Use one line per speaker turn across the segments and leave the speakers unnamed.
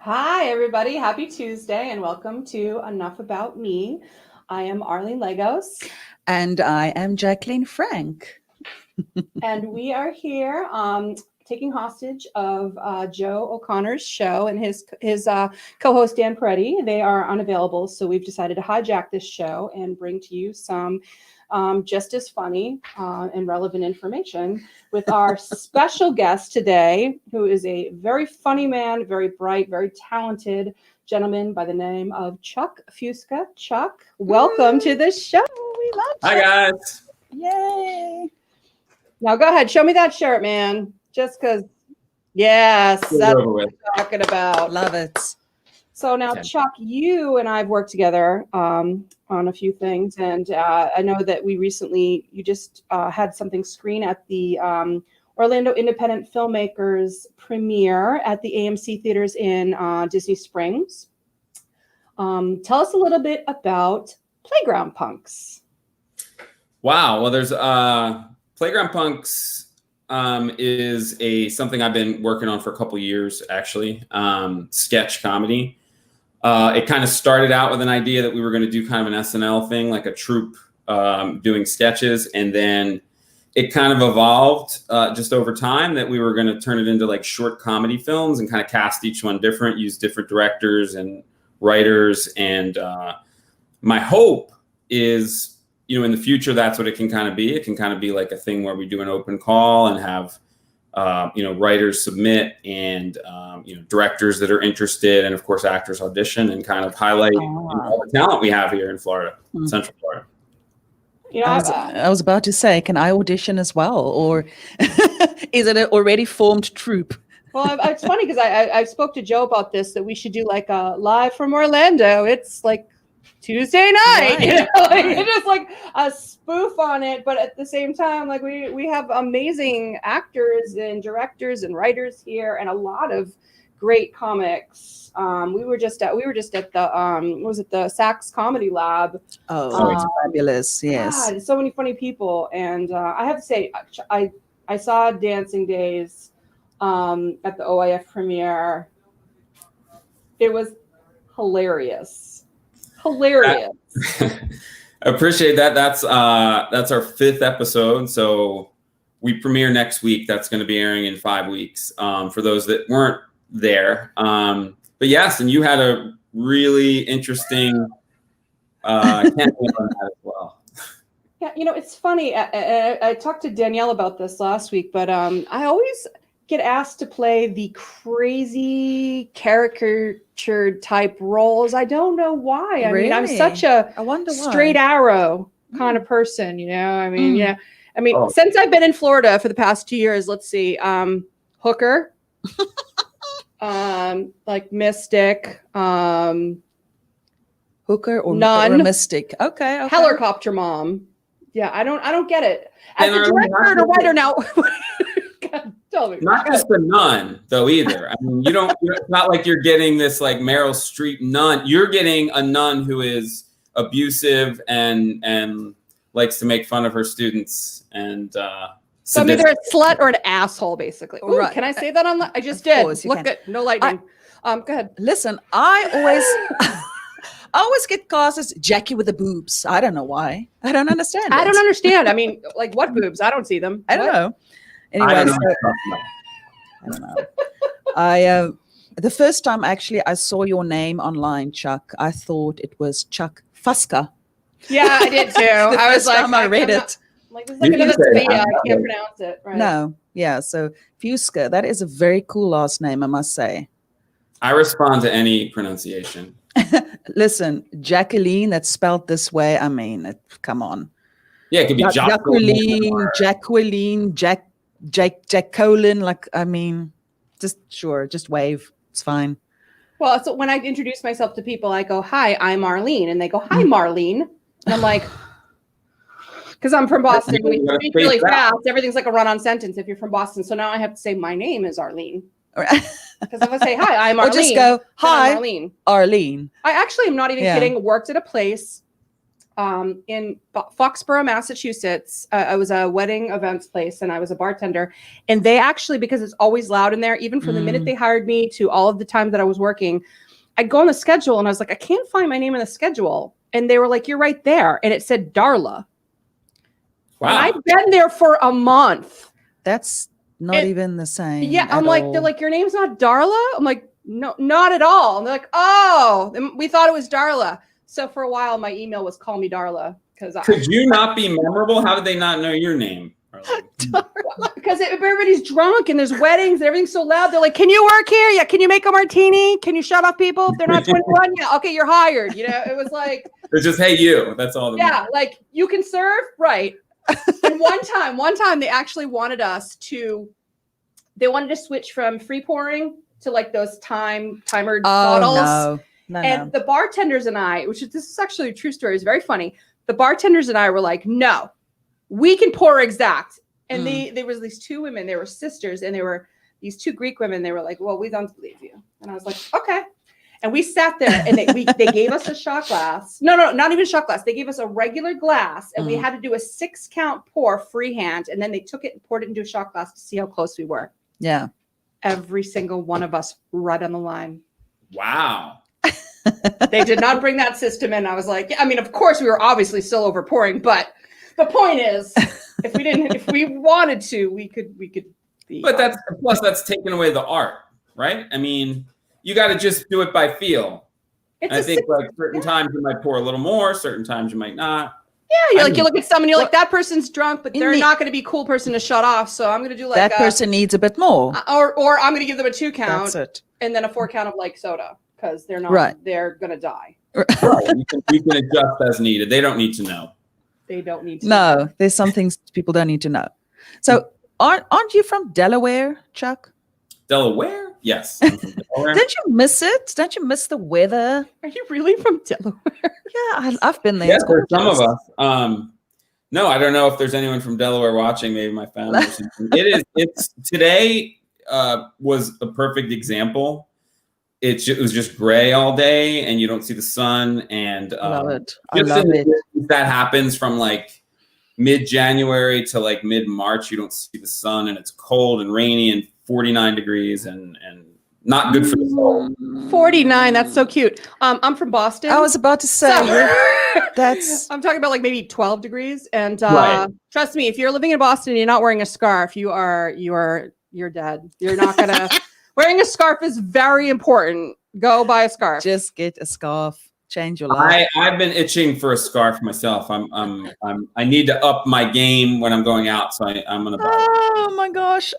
Hi, everybody. Happy Tuesday and welcome to Enough About Me. I am Arlene Legos.
And I am Jacqueline Frank.
And we are here taking hostage of Joe O'Connor's show and his co-host Dan Peretti. They are unavailable, so we've decided to hijack this show and bring to you some just as funny and relevant information with our special guest today, who is a very funny man, very bright, very talented gentleman by the name of Chuck Fusca. Chuck, welcome to the show. We love Chuck.
Hi, guys.
Yay.
Now go ahead, show me that shirt, man. Just because, yes, that's what I'm talking about.
Love it.
So now, Chuck, you and I have worked together on a few things, and I know that you just had something screen at the Orlando Independent Filmmakers premiere at the AMC theaters in Disney Springs. Tell us a little bit about Playground Punks.
Wow. Well, there's Playground Punks is something I've been working on for a couple years, actually. Sketch comedy. It kind of started out with an idea that we were going to do kind of an SNL thing, like a troupe doing sketches. And then it kind of evolved just over time that we were going to turn it into like short comedy films and kind of cast each one different, use different directors and writers. And my hope is, in the future, that's what it can kind of be. It can kind of be like a thing where we do an open call and have writers submit and, directors that are interested and, of course, actors audition and kind of highlight all the talent we have here in Florida, Central Florida.
I was about to say, can I audition as well? Or is it an already formed troupe?
Well, it's funny because I spoke to Joe about this, that we should do like a live from Orlando. It's like Tuesday night,
right.
It's just like a spoof on it, but at the same time, like we have amazing actors and directors and writers here, and a lot of great comics. We were just at the Saks Comedy Lab?
Oh, it's fabulous! Yes,
God, so many funny people, and I have to say, I saw Dancing Days at the OIF premiere. It was hilarious. I
appreciate that. That's our 5th episode. So we premiere next week. That's going to be airing in 5 weeks for those that weren't there. But yes, and you had a really interesting campaign on that as well.
Yeah, it's funny. I talked to Danielle about this last week, but I always get asked to play the crazy caricatured type roles. I don't know why. I mean, I'm such a straight arrow kind of person, I mean, yeah. I mean, since I've been in Florida for the past 2 years, let's see, hooker, like mystic,
hooker or
nun,
or mystic. Okay.
Helicopter mom. Yeah, I don't get it. As a director and a writer now. God, tell me.
Not just a nun, though, either. I mean, it's not like you're getting this like Meryl Streep nun. You're getting a nun who is abusive and likes to make fun of her students. And
so I'm either a slut or an asshole, basically. Ooh, right. Can I say that on? I just did. Look at no lightning. Go ahead.
Listen, I always get cast as Jackie with the boobs. I don't know why. I don't understand.
I don't understand. I mean, like what boobs? I don't see them.
I don't know. Anyway,
I don't know.
The first time actually I saw your name online, Chuck, I thought it was Chuck Fusca.
Yeah, I did too. I was like,
I read it.
Like, this is like another I can't pronounce it. Right?
No, yeah. So Fusca, that is a very cool last name, I must say.
I respond to any pronunciation.
Listen, Jacqueline, that's spelled this way. I mean, come on.
Yeah, it could be
Jacqueline, Jack Colin. Like, I mean, just wave. It's fine.
Well, so when I introduce myself to people, I go, "Hi, I'm Arlene," and they go, "Hi, Marlene," and I'm like, because I'm from Boston, we speak really fast. Everything's like a run-on sentence if you're from Boston. So now I have to say, "My name is Arlene." Because if I say, "Hi, I'm Arlene,"
or just go, "Hi,
Arlene."
Arlene.
I actually am not even kidding. Worked at a place in Foxborough, Massachusetts. I was a wedding events place and I was a bartender. And they actually, because it's always loud in there, even from the minute they hired me to all of the time that I was working, I'd go on the schedule and I was like, I can't find my name in the schedule. And they were like, you're right there. And it said Darla.
Wow.
And I've been there for a month.
That's not even the same.
Yeah. I'm
at
like,
all.
they're like, your name's not Darla? I'm like, no, not at all. And they're like, oh, we thought it was Darla. So for a while, my email was call me Darla.
Could you not be memorable? How did they not know your name?
Because everybody's drunk and there's weddings and everything's so loud. They're like, can you work here? Yeah. Can you make a martini? Can you shut up people if they're not 21? Yeah. Okay, you're hired. You know, it was like.
It's just, hey, you. That's all.
Yeah. Like, you can serve? Right. And one time they actually wanted us to, they wanted to switch from free pouring to like those timered bottles.
No,
and the bartenders and I, this is actually a true story, it's very funny. The bartenders and I were like, no, we can pour exact. And there was these two women, they were sisters, and they were these two Greek women. They were like, well, we don't believe you. And I was like, okay. And we sat there and they gave us a shot glass. No, not even a shot glass. They gave us a regular glass and we had to do a 6-count pour freehand. And then they took it and poured it into a shot glass to see how close we were.
Yeah.
Every single one of us right on the line.
Wow.
They did not bring that system in. I was like, I mean, of course we were obviously still over pouring, but the point is, if we wanted to, we could be.
But that's taking away the art, right? I mean, you got to just do it by feel. I think like certain times you might pour a little more, certain times you might not.
Yeah, you look at someone, you're like, that person's drunk, but they're not going to be a cool person to shut off. So I'm going to do like
that person needs a bit more,
or I'm going to give them a 2-count,
that's it,
and then a 4-count of like soda because they're not they're going to die.
Right. You can adjust as needed. They don't need to know.
They don't need to.
No, there's some things people don't need to know. So aren't you from Delaware, Chuck?
Delaware? Yes. I'm from Delaware.
Didn't you miss it? Don't you miss the weather?
Are you really from Delaware?
Yeah, I've been there.
Yes,
It's
there's some of
gorgeous.
us. No, I don't know if there's anyone from Delaware watching. Maybe my family. Or something. It's today was a perfect example. It was just gray all day, and you don't see the sun. And
I love it. I love it.
That happens from like mid-January to like mid-March. You don't see the sun, and it's cold and rainy and 49 degrees and not good for the soul.
49. That's so cute. I'm from Boston.
I was about to say that's.
I'm talking about like maybe 12 degrees. And
Right.
Trust me, if you're living in Boston and you're not wearing a scarf, you're dead. You're not gonna. Wearing a scarf is very important. Go buy a scarf.
Just get a scarf. Change your life.
I've been itching for a scarf myself. I need to up my game when I'm going out, so I'm gonna buy it.
Oh my gosh.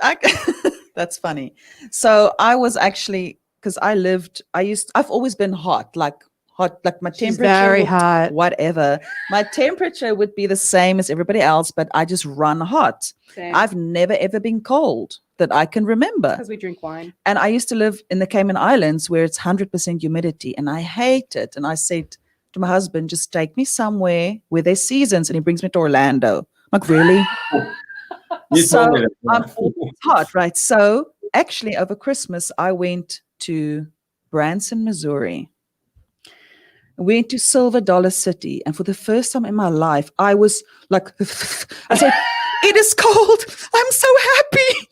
That's funny. So I was actually, because I've always been hot, like my
She's
temperature.
very hot.
Whatever. My temperature would be the same as everybody else, but I just run hot.
Same.
I've never ever been cold that I can remember.
Because we drink wine.
And I used to live in the Cayman Islands where it's 100% humidity, and I hate it. And I said to my husband, just take me somewhere where there's seasons. And he brings me to Orlando. I'm like, really?
You
So,
told me that.
I'm always hot, right? So actually over Christmas, I went to Branson, Missouri. We went to Silver Dollar City. And for the first time in my life, I was like, I said, it is cold. I'm so happy.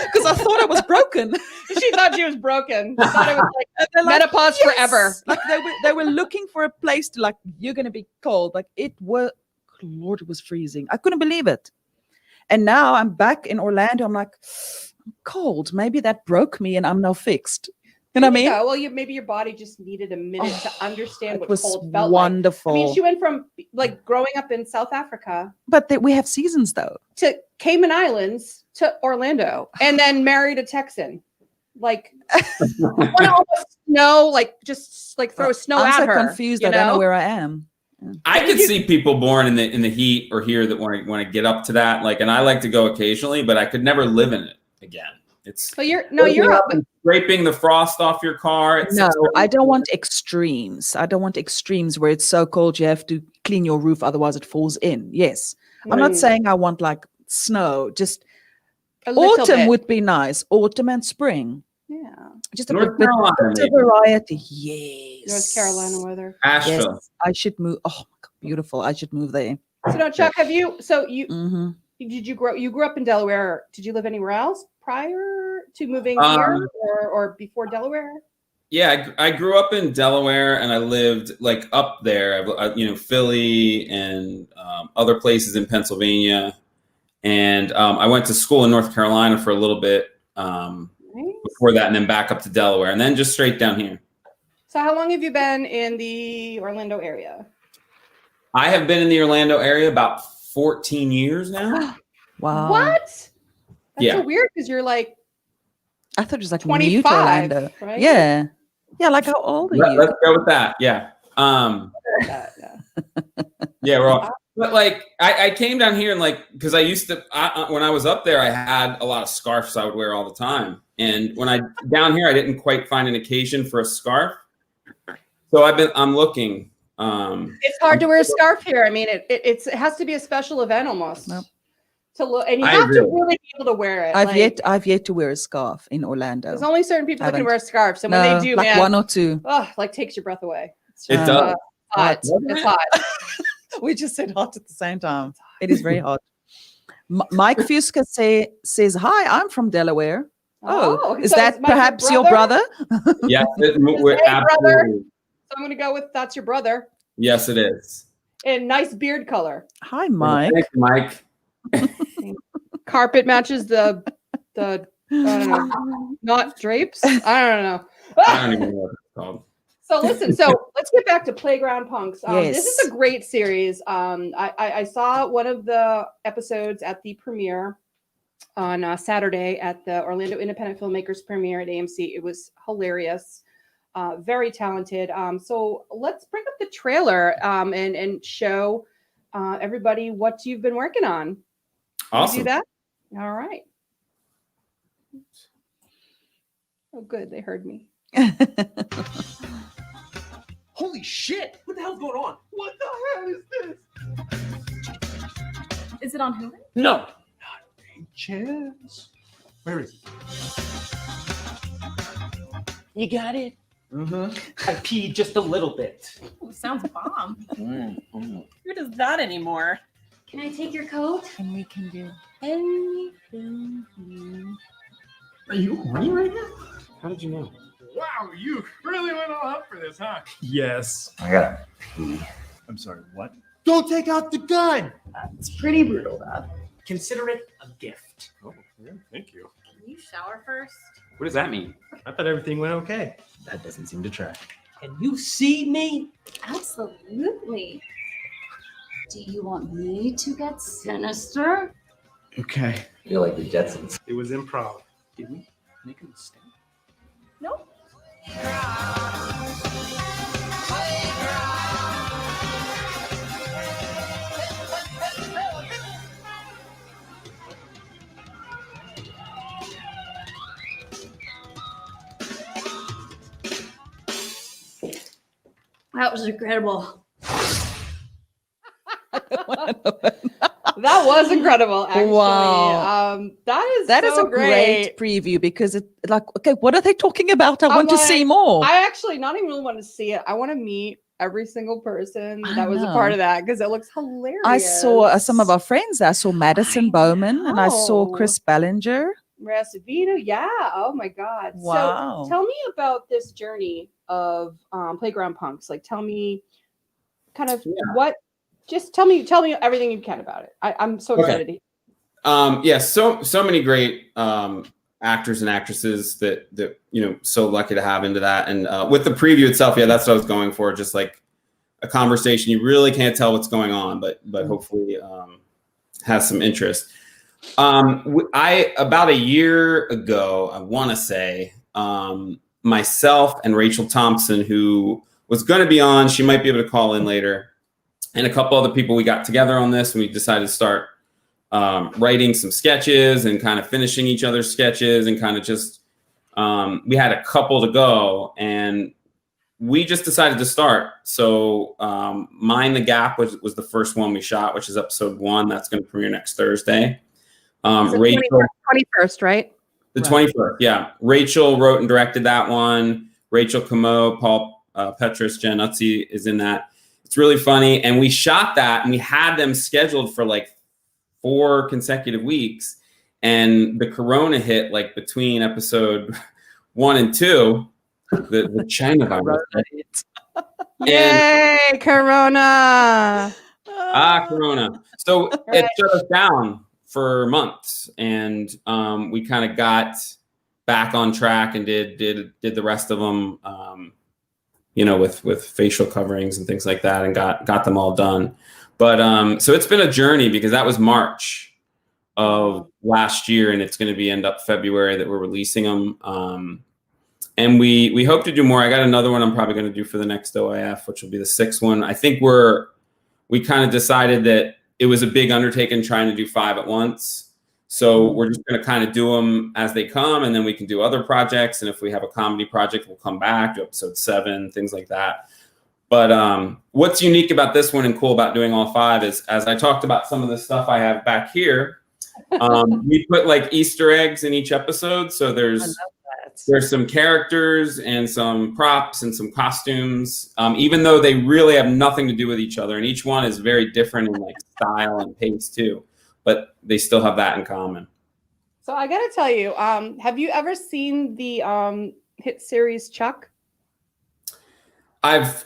Because I thought I was broken.
She thought she was broken. She thought it was like
And they're like,
menopause
"Yes."
forever.
Like they were looking for a place to like, you're gonna be cold. Like Lord, it was freezing. I couldn't believe it. And now I'm back in Orlando. I'm like, I'm cold. Maybe that broke me and I'm now fixed. You know what I mean?
Yeah, well, maybe your body just needed a minute to understand
It
what
was
cold felt
wonderful.
like. I mean, she went from like growing up in South Africa
But we have seasons though.
to Cayman Islands to Orlando and then married a Texan. Like, want to almost snow, like just like throw snow
I'm
at
so
her.
confused.
you
I don't know
know?
where I am.
I could see people born in the heat or here that want to get up to that. Like, and I like to go occasionally, but I could never live in it again. It's
But you're
waking
up.
up and scraping the frost off your car. It's
No, I don't want extremes. I don't want extremes where it's so cold you have to clean your roof, otherwise it falls in. Yes. I'm not saying I want like snow. Just
a little
autumn
bit.
would be nice. Autumn and spring.
Yeah.
Just a
North
bit
Carolina,
of
maybe.
variety. Yes.
North Carolina weather.
Asheville.
Yes, I should move. Oh my God. beautiful. I should move there.
So now, Chuck, you
Hmm.
you grew up in Delaware? Did you live anywhere else prior to moving
Um,
here or before Delaware?
Yeah, I grew up in Delaware, and I lived like up there, Philly and other places in Pennsylvania. And I went to school in North Carolina for a little bit
Nice.
before that, and then back up to Delaware, and then just straight down here.
So how long have you been in the Orlando area?
I have been in the Orlando area about 14 years now.
Wow.
What? That's
Yeah.
so weird because you're like
I thought it was like
25,
new to Orlando.
right?
Yeah. Yeah. Like how old are you?
Let's go with that. Yeah.
Yeah.
Yeah, but like I came down here and like because I used to when I was up there I had a lot of scarves I would wear all the time, and when I down here I didn't quite find an occasion for a scarf, so I'm looking.
It's hard to wear a scarf here. I mean, it has to be a special event almost
Nope.
to look, and you
I
have to
agree.
really be able to wear it.
I've yet to wear a scarf in Orlando.
There's only certain people that can
Haven't.
wear scarves, and when
No,
they do,
like
man,
one or two.
like takes your breath away. It's
It
just,
does.
hot.
Doesn't
It's
it?
hot.
We just said hot at the same time. It is very hot. Mike Fuska says, "Hi, I'm from Delaware." Oh, is
so
that
Mike
perhaps your brother?
Yes,
Hey,
we're
brother.
absolutely.
So I'm gonna go with that's your brother.
Yes, it is.
And nice beard color.
Hi, Mike.
Thank you, Mike.
Carpet matches the I don't know, not drapes. I don't know.
I don't even know what it's called.
So listen, let's get back to Playground Punks. This is
Yes.
a great series. I saw one of the episodes at the premiere on Saturday at the Orlando Independent Filmmakers premiere at AMC. It was hilarious, very talented. So let's bring up the trailer and show everybody what you've been working on. Can you
Awesome.
do that? All right. Oh, good. They heard me.
Holy shit! What the hell's going on? What the hell is this?
Is it on Hulu?
No! Not a chance. Where is it? You got it? Mm-hmm. I peed just a little bit.
Ooh, sounds bomb. Who does that anymore?
Can I take your coat?
And we can do anything you.
Are you horny right now?
How did you know?
Wow, you really went all out for this, huh?
Yes.
I gotta pee.
I'm sorry, what? Don't take out the gun!
It's pretty brutal, Dad.
Consider it a gift.
Oh, yeah, thank you.
Can you shower first?
What does that mean?
I thought everything went okay. That doesn't seem to track. Can you see me?
Absolutely. Do you want me to get sinister?
Okay.
I feel like the Jetsons.
It was improv. Did we make a mistake?
Nope.
That was incredible.
That was incredible, actually.
Wow.
That is
a
great.
great preview because it like okay, what are they talking about? I
I'm
want to
like,
see more.
I actually not even really want to see it. I want to meet every single person
I
that was a
know.
part of that because it looks hilarious.
I saw some of our friends. I saw Madison Bowman and I saw
know.
Chris Ballinger.
Racivino, yeah. Oh my God.
Wow.
So tell me about this journey of Playground Punks. Like, tell me kind of what. Just tell me everything you can about it. I'm so
Okay.
excited.
Yeah, so many great actors and actresses that so lucky to have into that. And with the preview itself, yeah, that's what I was going for. Just like a conversation, you really can't tell what's going on, but hopefully has some interest. I about a year ago, I want to say, myself and Rachel Thompson, who was going to be on, she might be able to call in later, and a couple other people, we got together on this and we decided to start writing some sketches and kind of finishing each other's sketches and kind of just we had a couple to go and we just decided to start. So Mind the Gap was the first one we shot, which is episode 1. That's going to premiere next Thursday. Rachel,
21st, right?
the 21st, yeah. Rachel wrote and directed that one. Rachel Camo, Paul Petrus, Jen Utzi is in that. It's really funny. And we shot that and we had them scheduled for like 4 consecutive weeks. And the Corona hit like between episode 1 and 2, the China virus.
Yay, Corona!
Corona. So it shut us down for months, and we kind of got back on track and did the rest of them, with facial coverings and things like that, and got them all done. But so it's been a journey, because that was March of last year, and it's going to be end up February that we're releasing them. And we hope to do more. I got another one I'm probably going to do for the next OIF, which will be the 6th one. I think we kind of decided that it was a big undertaking trying to do 5 at once. So we're just going to kind of do them as they come, and then we can do other projects. And if we have a comedy project, we'll come back to episode 7, things like that. But what's unique about this one and cool about doing all 5 is, as I talked about some of the stuff I have back here, we put like Easter eggs in each episode. So there's some characters and some props and some costumes, even though they really have nothing to do with each other. And each one is very different in like style and pace too, but they still have that in common.
So I got to tell you, have you ever seen the hit series Chuck?
I've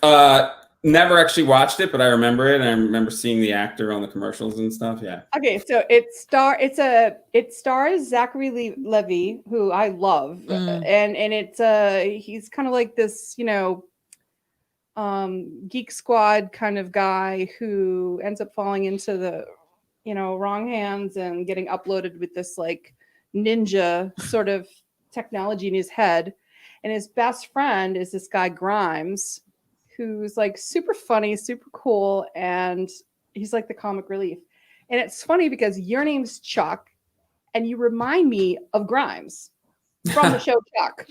never actually watched it, but I remember it, and I remember seeing the actor on the commercials and stuff. Yeah.
Okay, so it stars Zachary Levy, who I love, and it's he's kind of like this, Geek Squad kind of guy who ends up falling into the wrong hands and getting uploaded with this like ninja sort of technology in his head, and his best friend is this guy Grimes, who's like super funny, super cool, and he's like the comic relief. And it's funny because your name's Chuck, and you remind me of Grimes from the show Chuck.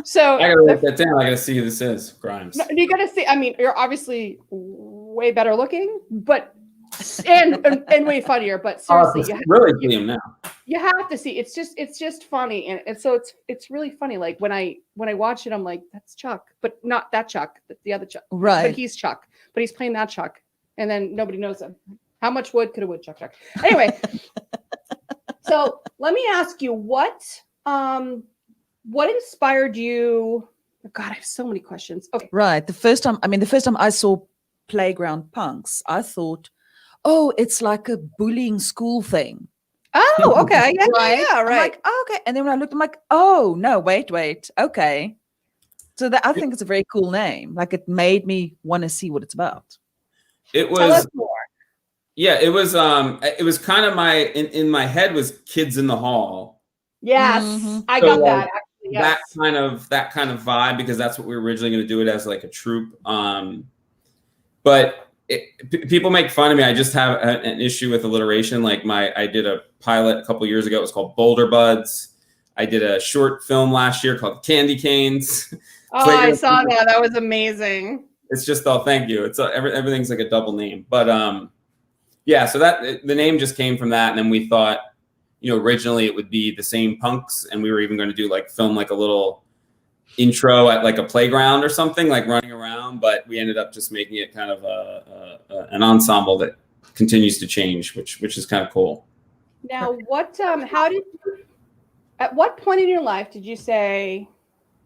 So
I gotta write that down. I gotta see who this is. Grimes.
No, you gotta see. I mean, you're obviously way better looking, but and way funnier. But seriously,
really see him now.
You have to see. It's just funny, and so it's really funny. Like when I watch it, I'm like, that's Chuck, but not that Chuck, the other Chuck.
Right.
But he's Chuck, but he's playing that Chuck, and then nobody knows him. How much wood could a woodchuck chuck? Anyway, so let me ask you, what inspired you? Oh God, I have so many questions. Okay.
Right. The first time I saw Playground Punks, I thought, oh, it's like a bullying school thing.
Oh, okay. Yeah,
Right?
yeah,
I'm
right.
like, oh, okay. And then when I looked, I'm like, oh, no, wait. Okay. So I think it's a very cool name. Like, it made me want to see what it's about.
It
Tell
was,
us more.
yeah, it was kind of in my head was Kids in the Hall.
Yes,
Mhm.
I
So,
got
like,
that. Actually, yes.
that kind of vibe, because that's what we were originally going to do it as, like a troupe. But people make fun of me. I just have an issue with alliteration. Like I did a pilot a couple years ago. It was called Boulder Buds. I did a short film last year called Candy Canes.
Oh, I saw that. That was amazing.
It's just, oh, thank you. It's everything's like a double name. But yeah, so that the name just came from that, and then we thought, originally it would be the same punks, and we were even going to do film like a little intro at like a playground or something, like running around, but we ended up just making it kind of an ensemble that continues to change, which is kind of cool.
Now, at what point in your life did you say,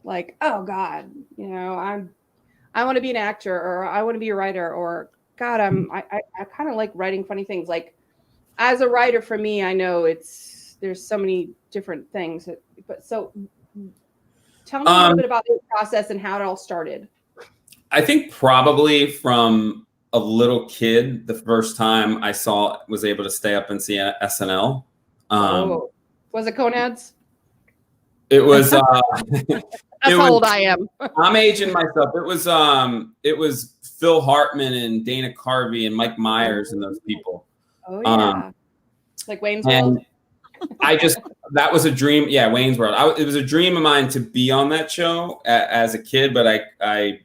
like, oh God, I want to be an actor, or I want to be a writer, or God, I kind of like writing funny things. Like, as a writer, for me, I know there's so many different things, but so tell me a little bit about the process and how it all started.
I think probably from a little kid, the first time I was able to stay up and see SNL.
Was it Coneheads?
It was.
That's how old I am.
I'm aging myself. It was Phil Hartman and Dana Carvey and Mike Myers and those people.
Oh yeah, like Wayne's World.
That was a dream. Yeah, Wayne's World. It was a dream of mine to be on that show as a kid, but I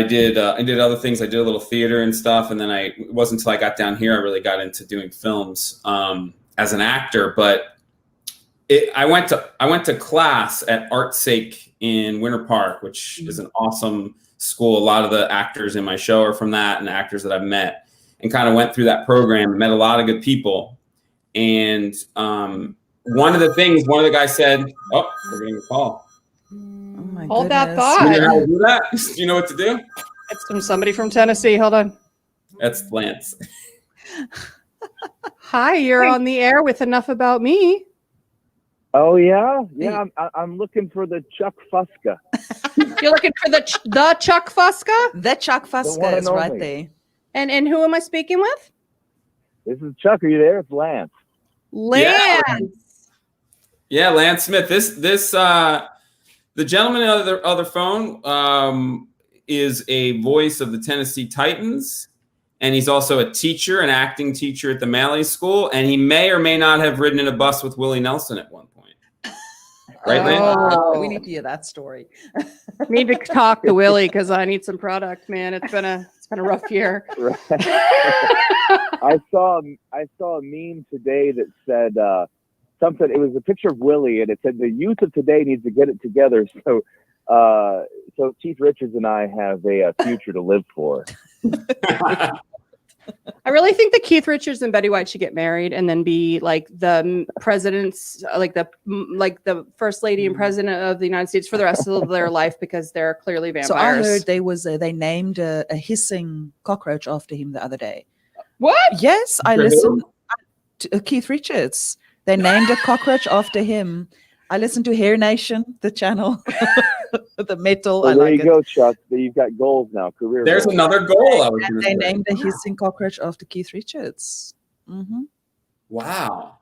did other things. I did a little theater and stuff, and then it wasn't until I got down here I really got into doing films as an actor. But I went to class at ArtSake in Winter Park, which is an awesome school. A lot of the actors in my show are from that, and actors that I've met, and kind of went through that program, met a lot of good people. And one of the guys said, "Oh, we're getting a call."
Oh my
Hold that
goodness.
thought.
You know how to do that? Do you know what to do?
It's from somebody from Tennessee. Hold on.
That's Lance.
Hi, you're on the air with Enough About Me.
Oh yeah, yeah. I'm looking for the Chuck Fusca.
You're looking for the Chuck Fusca?
That Chuck
one
Fusca
and
is right
only.
there.
And who am I speaking with?
This is Chuck. Are you there? It's Lance.
Lance.
Yeah, Lance Smith. The gentleman on the other phone is a voice of the Tennessee Titans, and he's also a teacher, an acting teacher at the Malley School, and he may or may not have ridden in a bus with Willie Nelson at one point. Right, Lance?
Oh.
We need to hear that story.
Need to talk to Willie because I need some product, man. It's been a rough year.
Right. I saw a meme today that said something. It was a picture of Willie, and it said the youth of today needs to get it together. So Keith Richards and I have a future to live for.
I really think that Keith Richards and Betty White should get married and then be like the presidents, like the first lady and president of the United States for the rest of their life because they're clearly vampires.
So I heard they named a hissing cockroach after him the other day.
What?
Yes, I
For who?
listened to Keith Richards. They named a cockroach after him. I listened to Hair Nation, the channel, the metal.
Well,
I
there
like
you
it.
go, Chuck. You've got goals now, career.
There's
goals.
another goal I was
And
going
they
to say.
named a hissing cockroach after Keith Richards. Mm-hmm.
Wow.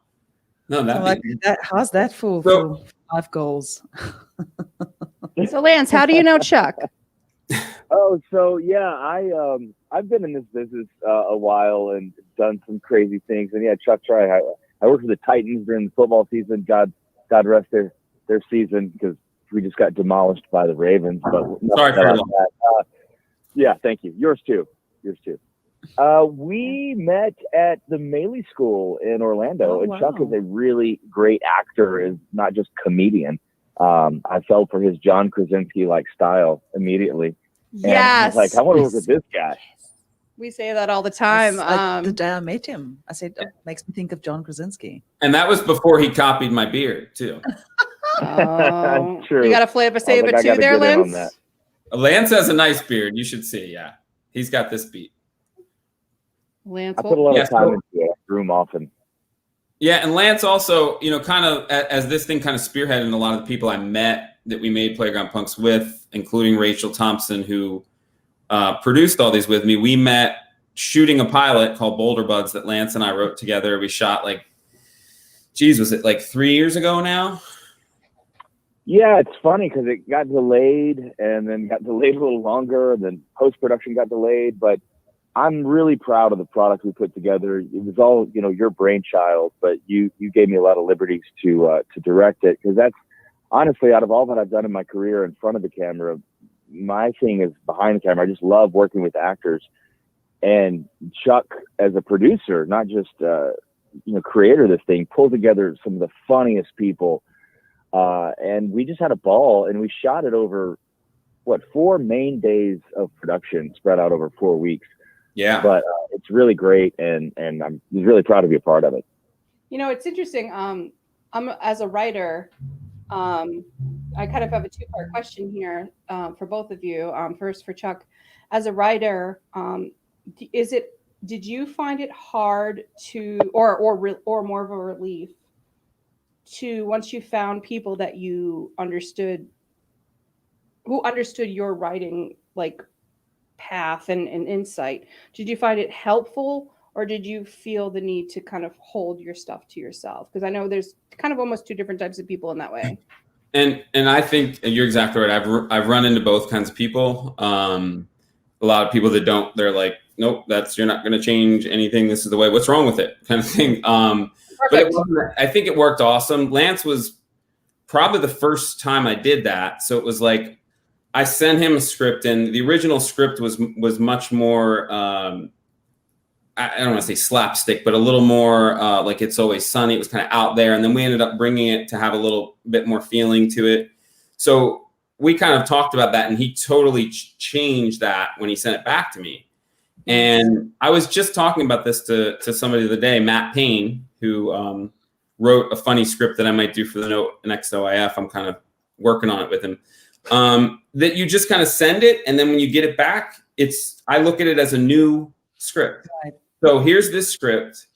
No,
So
that'd
like
be
how's that for life goals?
So Lance, how do you know Chuck?
Oh, so yeah, I've been in this business a while and done some crazy things. And yeah, Chuck Try. I worked for the Titans during the football season. God rest their season because we just got demolished by the Ravens. But
Sorry for your loss.
that. Yeah, thank you. Yours too. We met at the Malley School in Orlando,
Oh,
and Chuck
wow.
is a really great actor, is not just comedian. I fell for his John Krasinski-like style immediately. And I
Yes.
was like, I want to work with this guy.
We say that all the time.
The day I met him, I said, it makes me think of John Krasinski.
And that was before he copied my beard, too.
Oh.
True.
You got a flavor
I
saver
think I
too
gotta
there,
get in on
Lance?
that.
Lance has a nice beard. You should see. Yeah. He's got this beat.
Lance,
I put a lot
Yeah,
of time
so-
into it. I groom often.
Yeah. And Lance also, kind of as this thing kind of spearheaded a lot of the people I met that we made Playground Punks with, including Rachel Thompson, who produced all these with me. We met shooting a pilot called Boulder Buds that Lance and I wrote together. We shot was it like 3 years ago now?
Yeah, it's funny because it got delayed and then got delayed a little longer, and then post-production got delayed. But I'm really proud of the product we put together. It was all, your brainchild, but you gave me a lot of liberties to direct it, because that's honestly, out of all that I've done in my career in front of the camera, my thing is behind the camera. I just love working with actors. And Chuck, as a producer, not just creator of this thing, pulled together some of the funniest people. And we just had a ball, and we shot it over 4 main days of production spread out over 4 weeks.
Yeah.
But it's really great, and I'm really proud to be a part of it.
It's interesting. I'm as a writer, I kind of have a two-part question here for both of you. First for Chuck, as a writer, did you find it hard to, or more of a relief to, once you found people that you understood, who understood your writing path and insight, did you find it helpful, or did you feel the need to kind of hold your stuff to yourself? Because I know there's kind of almost two different types of people in that way.
And I think you're exactly right. I've run into both kinds of people. A lot of people that don't, they're like, nope, you're not going to change anything. This is the way. What's wrong with it? Kind of thing. But I think it worked awesome. Lance was probably the first time I did that. So it was like, I sent him a script, and the original script was much more, I don't want to say slapstick, but a little more like It's Always Sunny. It was kind of out there. And then we ended up bringing it to have a little bit more feeling to it. So we kind of talked about that, and he totally changed that when he sent it back to me. And I was just talking about this to somebody the other day, Matt Payne, who wrote a funny script that I might do for the next OIF. I'm kind of working on it with him. That you just kind of send it, and then when you get it back, I look at it as a new script.
Right.
So here's this script,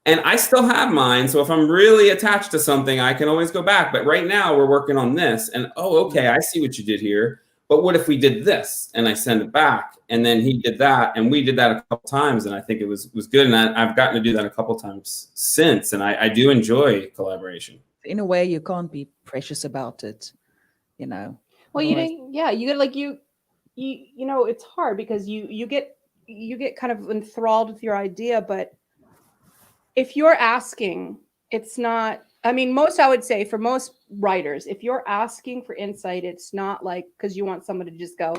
and I still have mine. So if I'm really attached to something, I can always go back. But right now we're working on this, and okay, I see what you did here. But what if we did this? And I send it back, and then he did that, and we did that a couple times, and I think it was good. And I've gotten to do that a couple times since, and I do enjoy collaboration.
In a way, you can't be precious about it, you know.
Well, you
Otherwise-
know, yeah, you get like you know, it's hard because you get kind of enthralled with your idea, but if you're asking, it's not. I mean, I would say for most writers, if you're asking for insight, it's not like because you want someone to just go,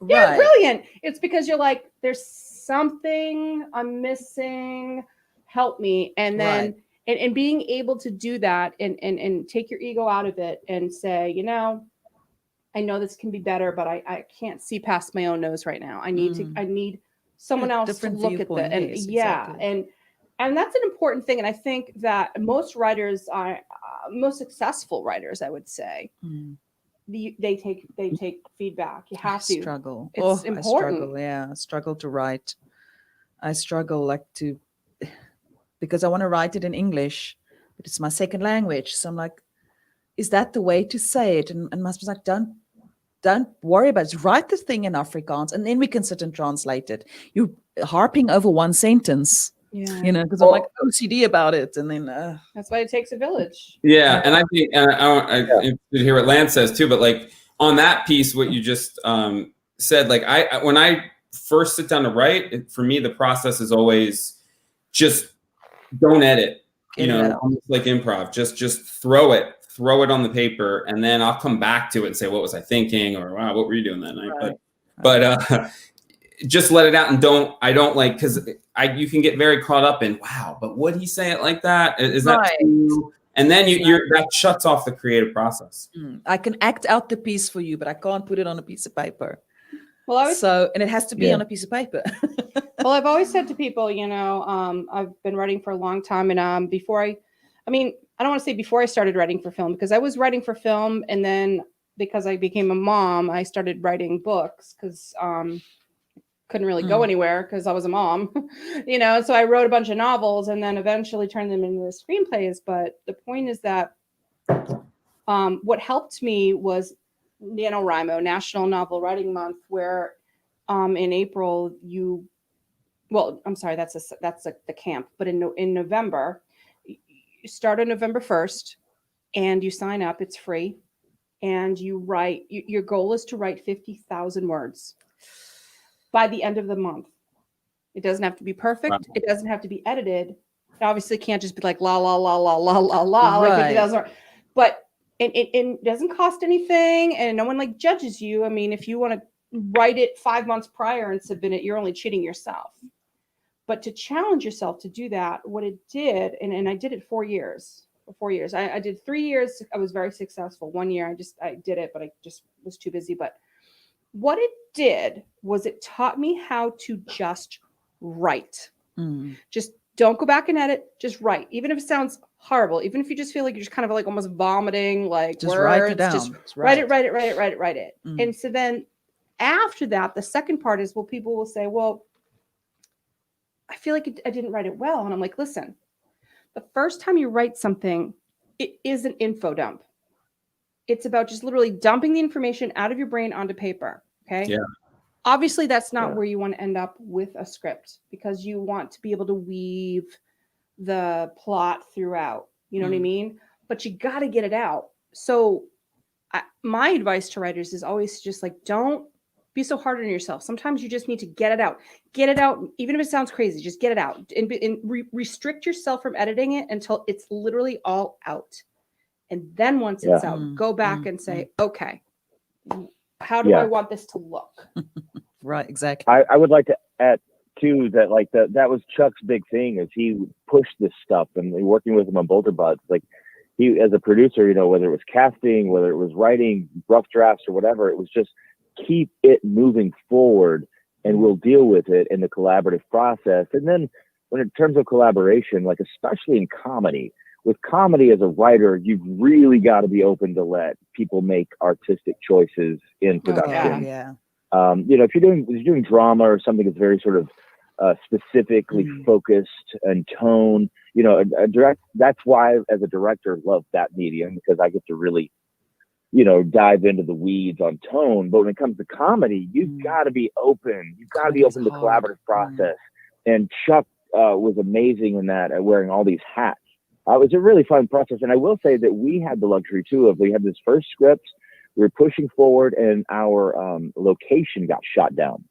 yeah,
Right.
brilliant. It's because you're like, there's something I'm missing. Help me, and then and being able to do that and take your ego out of it and say, you know, I know this can be better, but I can't see past my own nose right now. I need someone else to
different
look at
viewpoint,
that. And
yes,
yeah,
exactly.
and that's an important thing. And I think that most writers are most successful writers, I would say,
Mm.
they take feedback. You have to.
Struggle.
It's
I struggle.
important.
Yeah, I struggle to write. I struggle because I want to write it in English, but it's my second language. So I'm like, is that the way to say it? And my husband's like, don't worry about it. Write the thing in Afrikaans, and then we can sit and translate it. You're harping over one sentence,
Yeah.
you know, because I'm like OCD about it, and then
That's why it takes a village.
Yeah, and I think I interested to hear what Lance says too. But like on that piece, what you just said, like when I first sit down to write, for me the process is always just don't edit. You
Get it
know,
out.
almost like improv. Just throw it on the paper, and then I'll come back to it and say, what was I thinking, or wow, what were you doing that night?
Right.
But just let it out, and I don't like, because you can get very caught up in, wow, but would he say it like that? Is that
Right.
true? And then that shuts off the creative process.
I can act out the piece for you, but I can't put it on a piece of paper.
Well, I was
And it has to be on a piece of paper.
well, I've always said to people, you know, I've been writing for a long time, and I don't want to say before I started writing for film, because I was writing for film, and then because I became a mom, I started writing books because couldn't really go anywhere because I was a mom, you know. So I wrote a bunch of novels and then eventually turned them into screenplays. But the point is that what helped me was NaNoWriMo, National Novel Writing Month, where in April that's the camp, but in November, you start on November 1st and you sign up. It's free, and you write. Your goal is to write 50,000 words by the end of the month. It doesn't have to be perfect.
Wow.
It doesn't have to be edited. It obviously can't just be like la la la la la la la like
Right.
50,000 words. But it doesn't cost anything, and no one like judges you. I mean, if you want to write it 5 months prior and submit it, you're only cheating yourself. But to challenge yourself to do that, what it did, and I did it 4 years. For 4 years, I did 3 years. I was very successful. 1 year, I did it, but I just was too busy. But what it did was it taught me how to just write. Just don't go back and edit. Just write, even if it sounds horrible. Even if you just feel like you're just kind of like almost vomiting, like
Just
words.
write it down.
Just
Just
write it.
Mm.
And so then after that, the second part is, well, people will say, well, I feel like I didn't write it well. And I'm like, listen, the first time you write something, it is an info dump. It's about just literally dumping the information out of your brain onto paper. Okay.
Yeah.
Obviously, that's not where you want to end up with a script, because you want to be able to weave the plot throughout. You know what I mean? But you got to get it out. So my advice to writers is always just like, don't be so hard on yourself. Sometimes you just need to get it out. Get it out. Even if it sounds crazy, just get it out and restrict yourself from editing it until it's literally all out. And then once it's out, go back and say, okay, how do I want this to look?
Right, exactly.
I would like to add too that like that was Chuck's big thing is he pushed this stuff and working with him on Boulder Buds, like he as a producer, you know, whether it was casting, whether it was writing rough drafts or whatever, it was just keep it moving forward and we'll deal with it in the collaborative process. And then when in terms of collaboration, like especially in comedy, with comedy as a writer, you've really got to be open to let people make artistic choices in production.
Yeah.
You know, if you're doing drama or something that's very sort of specifically focused and tone, you know, that's why as a director love that medium, because I get to really, you know, dive into the weeds on tone. But when it comes to comedy, you've got to be open. You've got to be open to collaborative process. And Chuck was amazing in that, at wearing all these hats. It was a really fun process. And I will say that we had the luxury too of, we had this first script, we were pushing forward, and our location got shot down.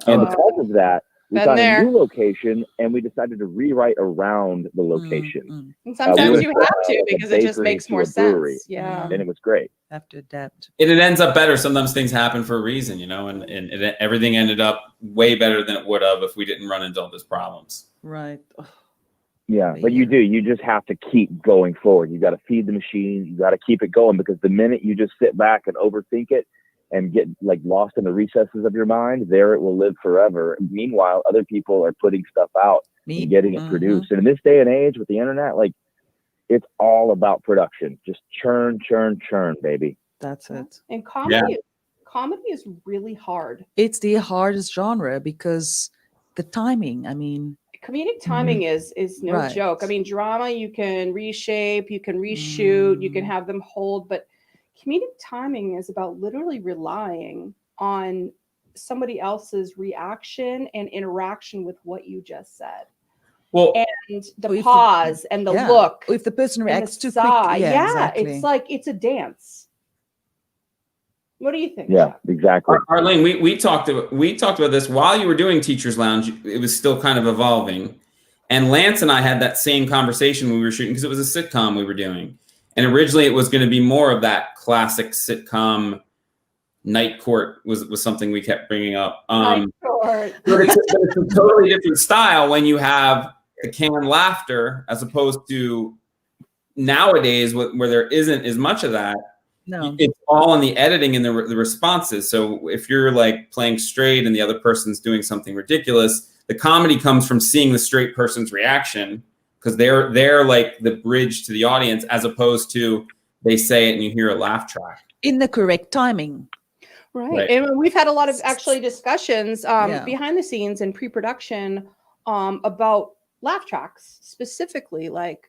And because of that, we got a new location, and we decided to rewrite around the location.
And sometimes
went
you
from,
have to, because it just
bakery
makes
to
more
a brewery.
sense. Yeah.
And it was great.
Have to adapt.
It ends up better. Sometimes things happen for a reason, you know, and everything ended up way better than it would have if we didn't run into all those problems.
Right.
Yeah, but you just have to keep going forward. You got to feed the machine. You got to keep it going, because the minute you just sit back and overthink it and get like lost in the recesses of your mind, there it will live forever. Meanwhile, other people are putting stuff out and getting it produced. And in this day and age with the internet, like, it's all about production. Just churn, churn, churn, baby.
That's it.
And comedy is really hard.
It's the hardest genre because the timing, I mean,
Comedic timing is no
Right.
joke. I mean, drama, you can reshape, you can reshoot, you can have them hold, but comedic timing is about literally relying on somebody else's reaction and interaction with what you just said.
Well,
And
So
the
if
pause and the look.
if the person
and the
reacts too
sigh.
quickly,
Yeah,
exactly.
it's like it's a dance. What do you think?
Yeah,
Chuck?
exactly.
Arlene, we talked about this while you were doing Teachers Lounge. It was still kind of evolving, and Lance and I had that same conversation when we were shooting, because it was a sitcom we were doing, and originally it was going to be more of that classic sitcom. Night Court was something we kept bringing up.
Night Court.
But it's a totally different style when you have the canned laughter, as opposed to nowadays where there isn't as much of that.
No.
It's all in the editing and the responses. So if you're like playing straight and the other person's doing something ridiculous, the comedy comes from seeing the straight person's reaction, because they're like the bridge to the audience, as opposed to they say it and you hear a laugh track.
In the correct timing.
Right. And we've had a lot of actually discussions
Yeah.
behind the scenes and pre-production about laugh tracks specifically. Like,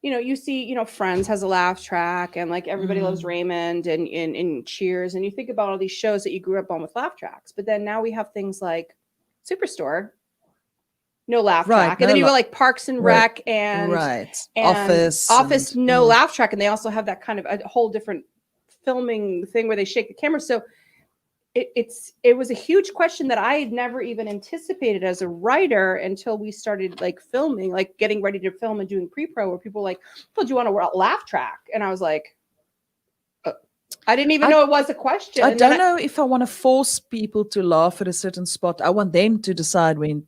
you know, you see, you know, Friends has a laugh track, and like Everybody Loves Raymond and Cheers. And you think about all these shows that you grew up on with laugh tracks. But then now we have things like Superstore, no laugh
Right,
track. And
no
then you
la-
go like Parks and Rec and
Office.
Office,
and-
no laugh track. And they also have that kind of a whole different filming thing where they shake the camera. So it was a huge question that I had never even anticipated as a writer until we started like filming, like getting ready to film and doing pre-pro, where people were like, well, do you want a laugh track? And I was like, I didn't even know it was a question.
I
And then
don't know if I want to force people to laugh at a certain spot. I want them to decide when.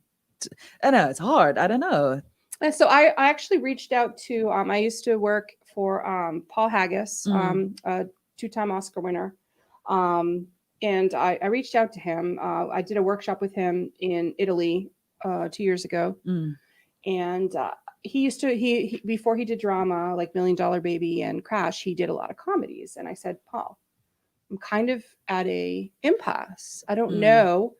I know it's hard. I don't know.
And so I actually reached out to, I used to work for Paul Haggis, a two-time Oscar winner. And I reached out to him. I did a workshop with him in Italy 2 years ago. And he used to, before he did drama, like $1 Million Baby and Crash, he did a lot of comedies. And I said, Paul, I'm kind of at a impasse. I don't know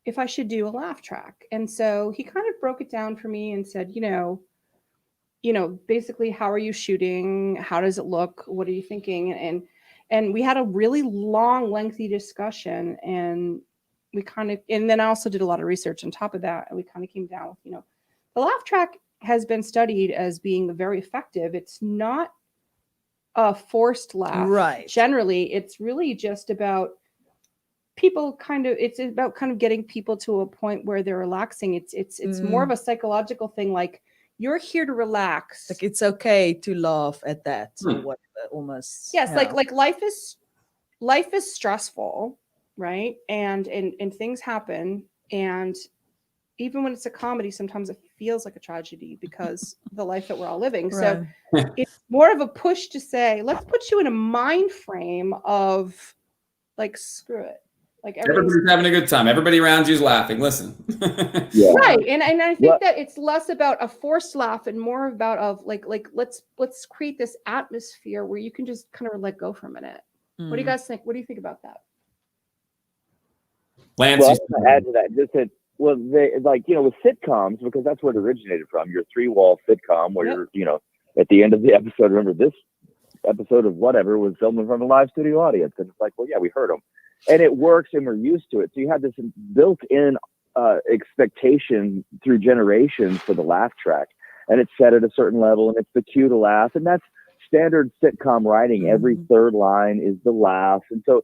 if I should do a laugh track. And so he kind of broke it down for me and said, you know, basically, how are you shooting? How does it look? What are you thinking? And we had a really long, lengthy discussion, and then I also did a lot of research on top of that. And we kind of came down with, you know, the laugh track has been studied as being very effective. It's not a forced laugh.
Right.
Generally, it's really just about it's about kind of getting people to a point where they're relaxing. It's more of a psychological thing. Like, you're here to relax.
Like, it's okay to laugh at that or whatever, almost.
Yes,
yeah.
like life is stressful, right? And things happen, and even when it's a comedy, sometimes it feels like a tragedy because the life that we're all living. So it's more of a push to say, let's put you in a mind frame of like, screw it. Like
Everybody's having a good time. Everybody around you's laughing. Listen.
Yeah.
right. And I think
Well-
that it's less about a forced laugh and more about of like let's create this atmosphere where you can just kind of let go for a minute. What do you guys think? What do you think about that?
Lance,
Well,
you-
I'm gonna add to that just that. Well, they like with sitcoms because that's where it originated from. Your 3-wall sitcom where
Yep.
you're at the end of the episode. Remember this episode of whatever was filmed in front of a live studio audience, and it's like, well, yeah, we heard them, and it works, and we're used to it. So you have this built-in expectation through generations for the laugh track, and it's set at a certain level, and it's the cue to laugh, and that's standard sitcom writing. Every third line is the laugh, and so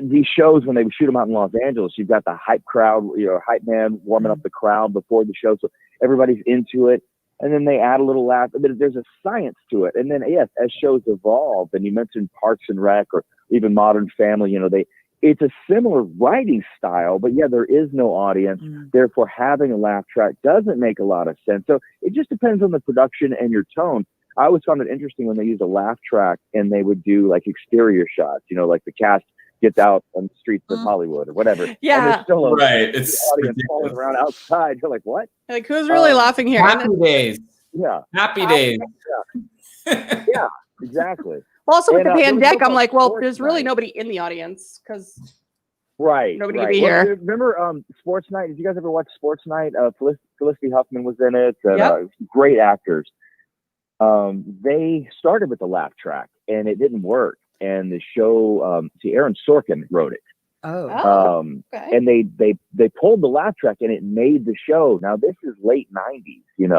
these shows, when they would shoot them out in Los Angeles, you've got the hype crowd, hype man warming up the crowd before the show, so everybody's into it. And then they add a little laugh. But there's a science to it. And then, yes, as shows evolve, and you mentioned Parks and Rec or even Modern Family, it's a similar writing style, but yeah, there is no audience. Therefore, having a laugh track doesn't make a lot of sense. So it just depends on the production and your tone. I always found it interesting when they used a laugh track and they would do like exterior shots, like the cast gets out on the streets of Hollywood or whatever. And
Yeah.
there's still a
right. It's
audience falling around outside. You're like, what?
Like, who's really laughing here? And
happy days.
Yeah,
Happy days.
exactly.
also with
And,
the
there was
pandemic,
no
I'm like, well,
sports
there's really
night.
nobody in the audience because
Right.
Nobody
right.
could be
Well,
here.
remember Sports Night? Did you guys ever watch Sports Night? Felicity Huffman was in it. And,
Yep.
great actors. They started with the laugh track, and it didn't work. And the show, Aaron Sorkin wrote it.
Oh.
okay.
And they pulled the laugh track, and it made the show. Now this is late '90s. It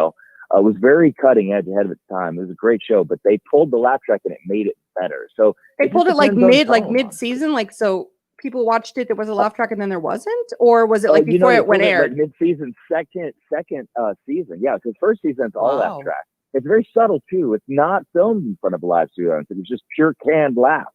was very cutting edge, ahead of its time. It was a great show, but they pulled the laugh track, and it made it better. So
They
just
pulled it like
depends on tone.
mid season, like so people watched it. There was a laugh track, and then there wasn't, or was it like
you know,
before
they
it went
pulled
aired?
like mid-season, second season. Yeah, because first season's all
Wow.
laugh track. It's very subtle too. It's not filmed in front of a live studio audience. It was just pure canned laugh,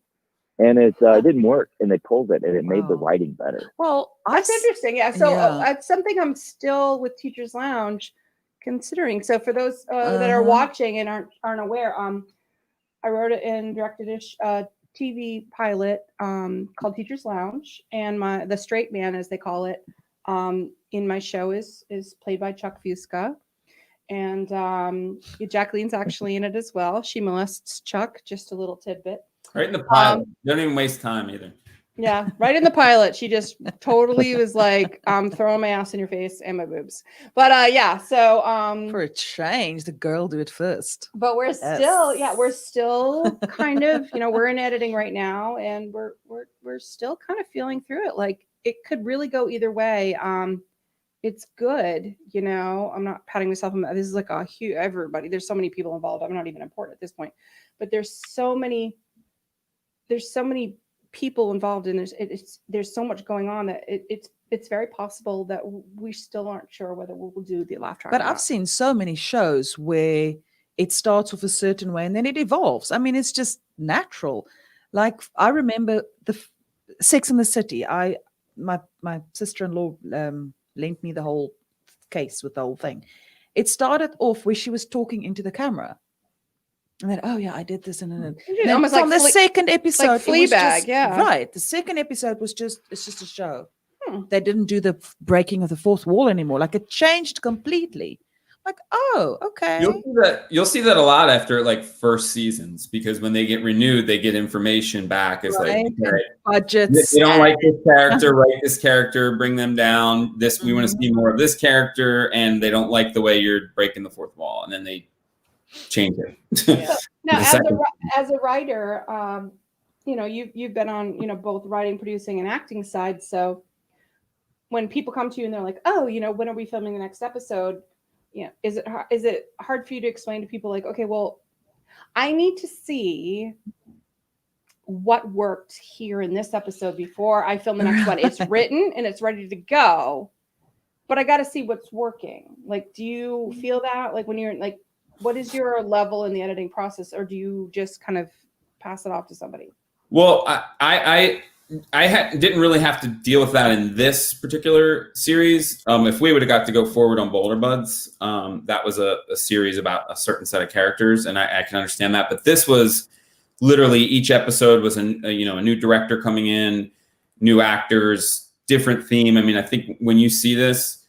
and it didn't work. And they pulled it, and it made the
Wow.
writing better.
Well, that's interesting. Yeah. So
Yeah.
it's something I'm still with Teachers Lounge considering. So for those that are
Uh-huh.
watching and aren't aware, I wrote it and directed a TV pilot called Teachers Lounge, and the straight man, as they call it, in my show is played by Chuck Fusca, and Jacqueline's actually in it as well. She molests Chuck. Just a little tidbit.
Right in the pilot. Don't even waste time either.
Yeah, right in the pilot, she just totally was like, I'm throwing my ass in your face and my boobs. But yeah, so
For a change, the girl do it first.
but we're
Yes.
still kind of, we're in editing right now, and we're still kind of feeling through it. Like it could really go either way. It's good, I'm not patting myself on this is like a huge everybody. There's so many people involved. I'm not even important at this point, but there's so many people involved, and there's so much going on that it's very possible that we still aren't sure whether we'll do the laugh track.
But
or
I've
not.
seen so many shows where it starts off a certain way and then it evolves. I mean, it's just natural. Like I remember Sex in the City. My sister-in-law lent me the whole case with the whole thing. It started off where she was talking into the camera. And then, oh yeah, I did this, and then
almost
from
like
the second episode, it was
Fleabag,
just-
yeah.
right. The second episode was it's just a show.
Hmm.
They didn't do the breaking of the fourth wall anymore. Like it changed completely. Like, oh, okay.
You'll see that a lot after like first seasons, because when they get renewed, they get information back. It's
Right.
like, all right,
Budgets.
they don't like this character, write this character, bring them down. We want to see more of this character, and they don't like the way you're breaking the fourth wall, and then they change it.
Now,
The second-
as a writer, you've been on both writing, producing, and acting side. So when people come to you and they're like, oh, when are we filming the next episode? Is it hard for you to explain to people like, okay, well, I need to see what worked here in this episode before I film the next one. It's written and it's ready to go, but I got to see what's working. Like, do you feel that? Like when you're like, what is your level in the editing process, or do you just kind of pass it off to somebody?
Well, I didn't really have to deal with that in this particular series. If we would have got to go forward on Boulder Buds, that was a series about a certain set of characters, and I can understand that. But this was literally each episode was a new director coming in, new actors, different theme. I mean, I think when you see this,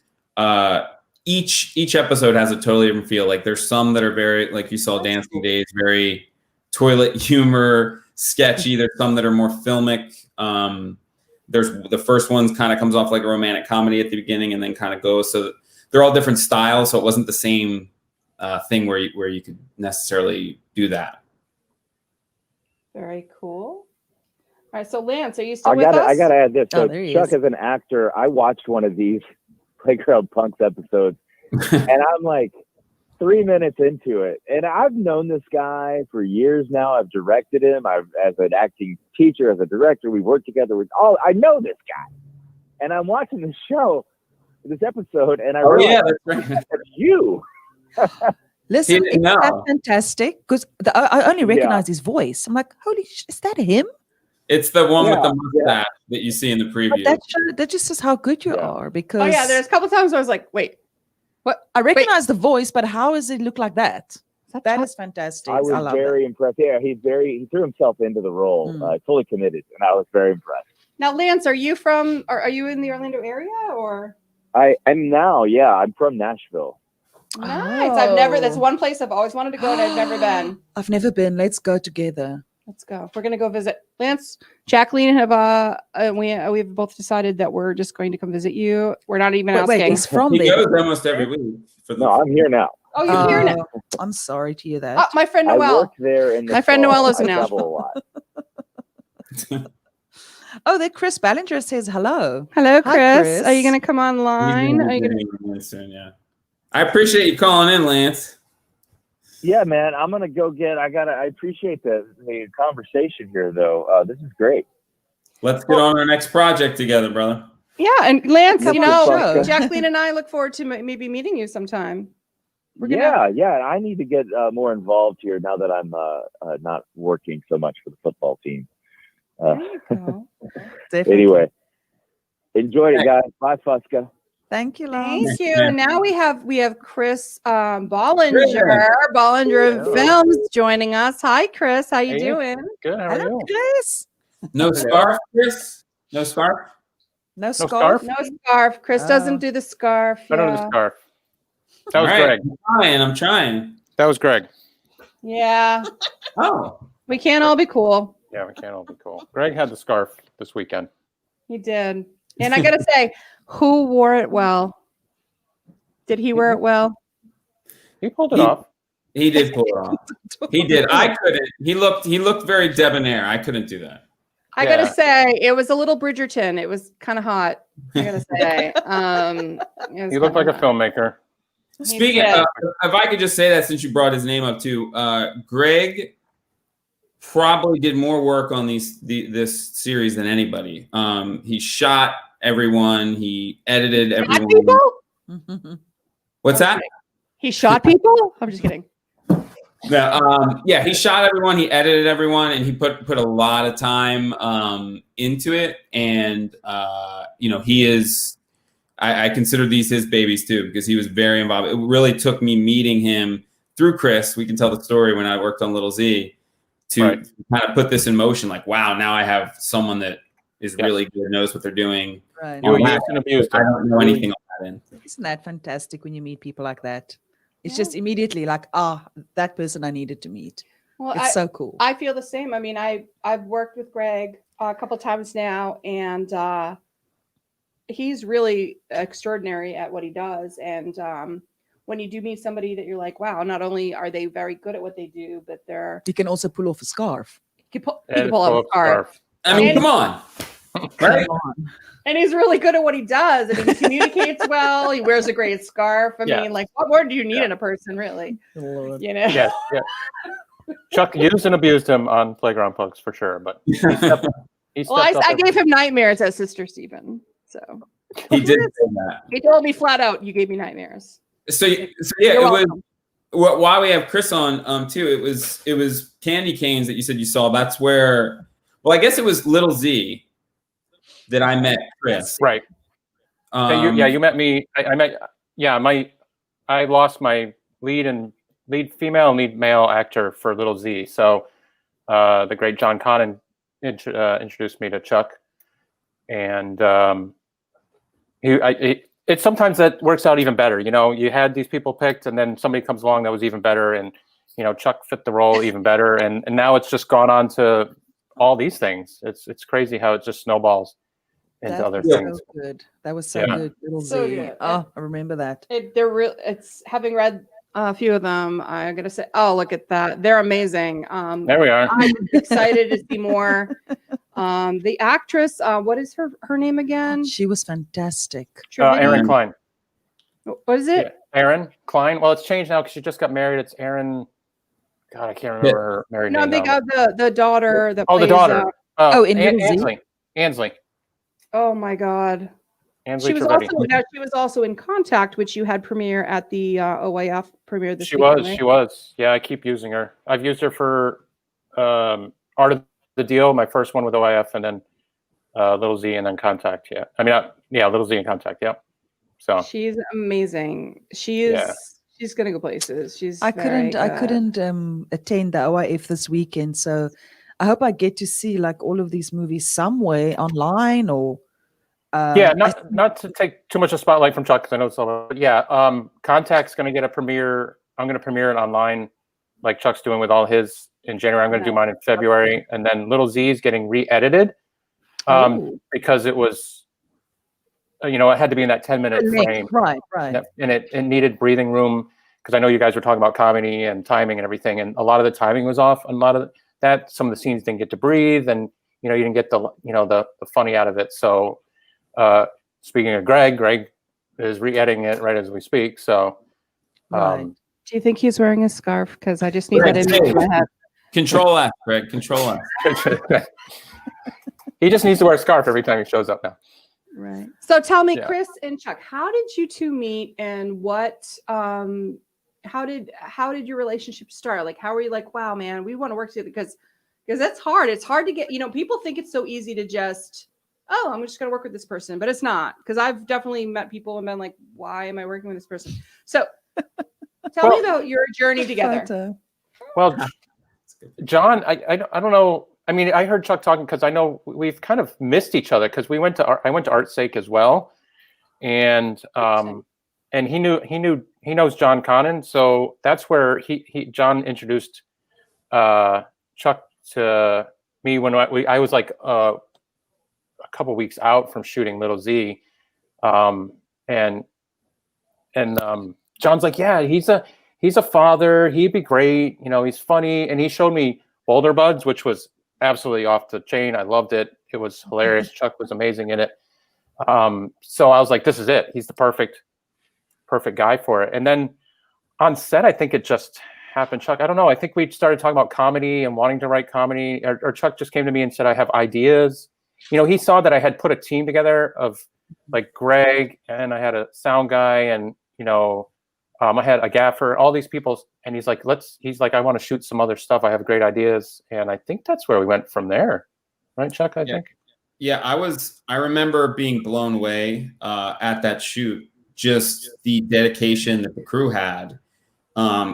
each episode has a totally different feel. Like there's some that are very, like you saw Dancing Days, very toilet humor, sketchy. There's some that are more filmic. There's the first one kind of comes off like a romantic comedy at the beginning and then kind of goes. So they're all different styles. So it wasn't the same thing where you could necessarily do that.
Very cool. All right, so Lance, are you still with
I
us?
gotta add this. So
there he
Chuck,
is.
as an actor, I watched one of these Playground Punks episodes, and I'm like 3 minutes into it, and I've known this guy for years now. I've directed him. As an acting teacher, as a director, we worked together. I know this guy, and I'm watching this show, this episode, and I realized
that's right.
that's you.
Listen,
He didn't
isn't that
know.
fantastic? Because I only recognize his voice. I'm like, holy is that him?
It's the one with
Yeah,
the mustache that you see in the
But
preview.
that just says how good you
Yeah.
are. Because
Oh yeah, there's a couple times where I was like, wait, what?
I recognize the voice, but how does it look like that? That
Chuck?
is fantastic.
I was
love
very impressed. Yeah, he threw himself into the role, fully committed, and I was very impressed.
Now, Lance, are you in the Orlando area or?
I'm now, yeah, I'm from Nashville.
Nice. That's one place I've always wanted to go and I've never been.
I've never been. Let's go together.
Let's go. We're gonna go visit. Lance, Jacqueline we've both decided that we're just going to come visit you. We're not even
Wait,
asking.
he's from
He
there.
goes almost every week.
No, I'm here now.
Oh, you're here now.
I'm sorry to hear that.
Oh, my friend
I
Noel.
work there in the
My friend
fall.
Noel lives in
I travel
Nashville.
a lot.
Oh, there Chris Ballinger says hello.
Hello,
Hi,
Chris.
Chris.
Are you gonna come online? Are you gonna?
Soon, yeah. I appreciate you calling in, Lance.
Yeah, man, I'm gonna go I appreciate the conversation here, though. This is great.
Let's get on our next project together, brother.
Yeah, and Lance,
Come
you
on,
know,
show.
Jacqueline and I look forward to maybe meeting you sometime.
Yeah. I need to get more involved here now that I'm not working so much for the football team.
There you go.
Definitely.
Anyway, enjoy it, guys. Bye, Fusca.
Thank you, Lance.
Thank you. And now we have Chris Bollinger Films joining us. Hi, Chris. How you
Hey.
doing?
Good. How are
Hello,
you?
Chris.
No scarf, Chris? No scarf?
No
scarf?
scarf.
No scarf. Chris doesn't do the scarf.
I don't have
Yeah.
a scarf. That was
All right,
Greg.
I'm trying.
That was Greg.
Yeah.
Oh.
We can't all be cool.
Yeah, we can't all be cool. Greg had the scarf this weekend.
He did. And I gotta say, who wore it well? Did he wear it well?
He pulled it off.
He did pull it off. He did. I couldn't. He looked very debonair. I couldn't do that.
I
Yeah.
gotta say, it was a little Bridgerton. It was kind of hot. I gotta say.
He looked like a filmmaker.
Speaking
did.
of, if I could just say that since you brought his name up too, Greg probably did more work on this series than anybody. He shot everyone. He edited
Shot
everyone.
people?
What's that?
He shot people? I'm just kidding.
No, yeah, he shot everyone. He edited everyone, and he put a lot of time into it. And he is. I consider these his babies too, because he was very involved. It really took me meeting him through Chris. We can tell the story when I worked on Little Z to kind of put this in motion. Like, wow, now I have someone that is really good, knows what they're doing.
Right.
You used and abused
I
him.
don't know anything on that end.
Isn't that fantastic when you meet people like that? It's just immediately like, that person I needed to meet.
Well,
It's so cool.
I feel the same. I mean, I've worked with Greg a couple times now, and he's really extraordinary at what he does. And when you do meet somebody that you're like, wow, not only are they very good at what they do, but
You can also pull off a scarf.
he can
And
pull off a scarf.
I mean,
And-
come on. Right?
And he's really good at what he does. I mean, he communicates well. He wears a great scarf. I
Yeah.
mean, like, what more do you need in a person, really? You know?
Yes, yeah. Chuck used and abused him on Playground Punks for sure, but he stepped up.
Well, I gave him nightmares as Sister Stephen. So
He did say that.
he told me flat out, "You gave me nightmares."
So yeah,
You're
it was.
welcome.
Why we have Chris on too? It was Candy Canes that you said you saw. That's where. Well, I guess it was Little Z that I met Chris.
Right. You met me. I met. Yeah, I lost my lead female and lead male actor for Little Z. So the great John Connon introduced me to Chuck, and it's sometimes that works out even better. You know, you had these people picked, and then somebody comes along that was even better, and you know, Chuck fit the role even better, and now it's just gone on to all these things. It's crazy how it just snowballs into
That
other
was
things.
so good. That was so
Yeah.
good. Little
So
Z.
good.
Oh, I remember that.
They're real. It's having read a few of them. I'm gonna say, oh, look at that. They're amazing.
There we are.
I'm excited to see more. The actress, what is her name again?
She was fantastic.
Aaron Klein.
What is it?
Yeah. Aaron Klein. Well, it's changed now because she just got married. It's Aaron. God, I can't remember her married
No,
name.
they
now.
got the daughter that
Oh, the
plays,
daughter.
in Little Z?
Ansley.
oh my God.
Ansley
She was
Trivedi.
she was also in Contact, which you had premiere at the OYF premiere this
She
weekend,
was.
right?
She was. Yeah, I keep using her. I've used her for Art of the Deal, my first one with OIF, and then Little Z, and then Contact. Yeah, I mean, Little Z and Contact. Yeah. So
She's amazing. She is.
Yeah.
She's gonna go places. She's.
I
very
couldn't
good.
attend the OIF this weekend, so I hope I get to see like all of these movies somewhere online or.
yeah, not to take too much of spotlight from Chuck because I know it's all. But yeah, Contact's going to get a premiere. I'm going to premiere it online, like Chuck's doing with all his in January. I'm going to do mine in February, and then Little Z is getting re-edited because it was, it had to be in that 10-minute frame.
Right.
And it needed breathing room because I know you guys were talking about comedy and timing and everything, and a lot of the timing was off. And a lot of that, some of the scenes didn't get to breathe, and you didn't get the funny out of it. So, speaking of Greg is re-editing it right as we speak. So,
Right.
Do you think he's wearing a scarf? Because I just need that image in my head.
Control F, Greg. Control F.
he just needs to wear a scarf every time he shows up now.
Right. So tell me,
Yeah.
Chris and Chuck, how did you two meet, and what? How did your relationship start? Like, how were you like, wow, man, we want to work together? Because that's hard. It's hard to get. People think it's so easy to just, oh, I'm just going to work with this person, but it's not. Because I've definitely met people and been like, why am I working with this person? So tell me about your journey together.
Well, John, I don't know. I mean, I heard Chuck talking because I know we've kind of missed each other because I went to ArtSake as well, and he knows John Connon, so that's where John introduced Chuck to me when I was like a couple weeks out from shooting Little Z, and John's like, yeah, he's a father, he'd be great, he's funny, and he showed me Boulder Buds, which was absolutely off the chain. I loved it. It was hilarious. Chuck was amazing in it. So I was like, this is it. He's the perfect guy for it. And then on set, I think it just happened. Chuck, I don't know. I think we started talking about comedy and wanting to write comedy, or Chuck just came to me and said, I have ideas. He saw that I had put a team together of like Greg, and I had a sound guy, and, I had a gaffer, all these people. And he's like, I want to shoot some other stuff. I have great ideas. And I think that's where we went from there. Right, Chuck, I think?
Yeah, I remember being blown away at that shoot, just the dedication that the crew had.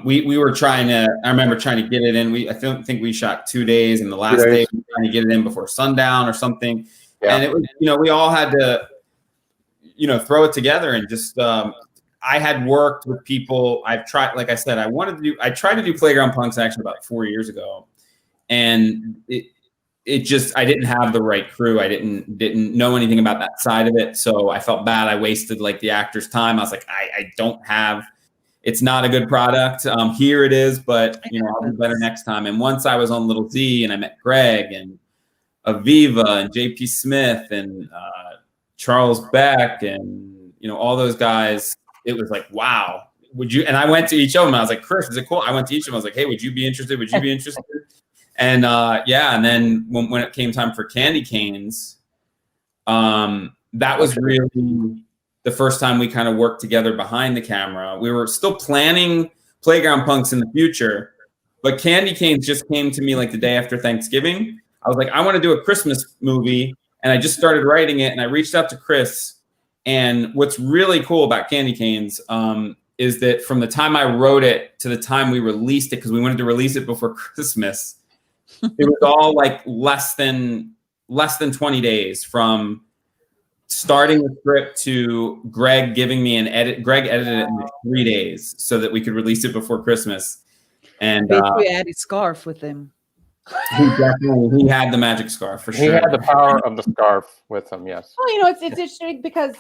We were I remember trying to get it in. I think we shot 2 days, and the last day we were trying to get it in before sundown or something. Yeah. And it was, we all had to, throw it together and just, I had worked with people. I've tried, like I said, I tried to do Playground Punks actually about 4 years ago, and it just, I didn't have the right crew. I didn't know anything about that side of it. So I felt bad. I wasted like the actor's time. I was like, I don't have, it's not a good product. Here it is, but I'll do better next time. And once I was on Little Z and I met Greg and Aviva and JP Smith and Charles Beck and, all those guys, it was like, wow, would you? And I went to each of them. I was like, Chris, is it cool? I went to each of them. I was like, hey, would you be interested? Would you be interested? And and then when it came time for Candy Canes, that was really the first time we kind of worked together behind the camera. We were still planning Playground Punks in the future, but Candy Canes just came to me like the day after Thanksgiving. I was like, I want to do a Christmas movie, And I just started writing it, and I reached out to Chris. And what's really cool about Candy Canes is that from the time I wrote it to the time we released it, because we wanted to release it before Christmas, it was all like less than 20 days from starting the script to Greg giving me an edit. Greg edited it in 3 days so that we could release it before Christmas. And
Bet we had his scarf with him.
he had the magic scarf for
He
sure.
had the power of the scarf with him. Yes.
Well, it's interesting because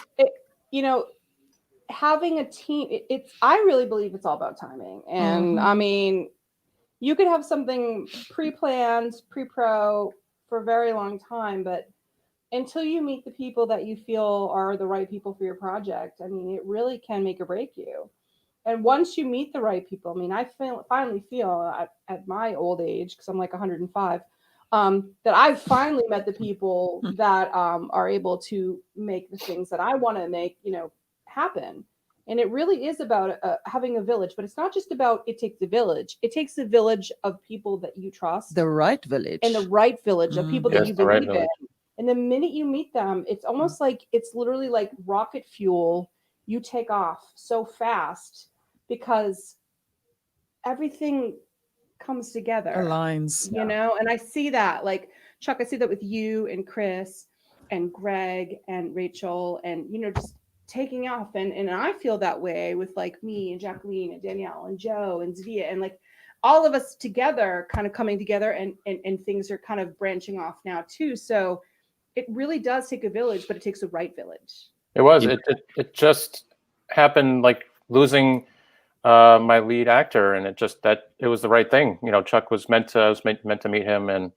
having a team, I really believe it's all about timing. And I mean, you could have something pre-planned, pre-pro for a very long time, but until you meet the people that you feel are the right people for your project, I mean, it really can make or break you. And once you meet the right people, I mean, I finally feel at my old age, because I'm like 105, that I've finally met the people that are able to make the things that I want to make, happen. And it really is about having a village, but it's not just about it takes a village. It takes a village of people that you trust.
The right village.
And the right village of people that
Yes,
you
the right
believe in.
village.
And the minute you meet them, it's almost like it's literally like rocket fuel. You take off so fast because everything comes together.
Aligns.
And I see that, like, Chuck, I see that with you and Chris and Greg and Rachel and, just taking off. And I feel that way with like me and Jacqueline and Danielle and Joe and Zavia and like all of us together kind of coming together and things are kind of branching off now too. So it really does take a village, but it takes the right village.
It was. It just happened like losing my lead actor, and it was the right thing. Chuck was meant to meet him and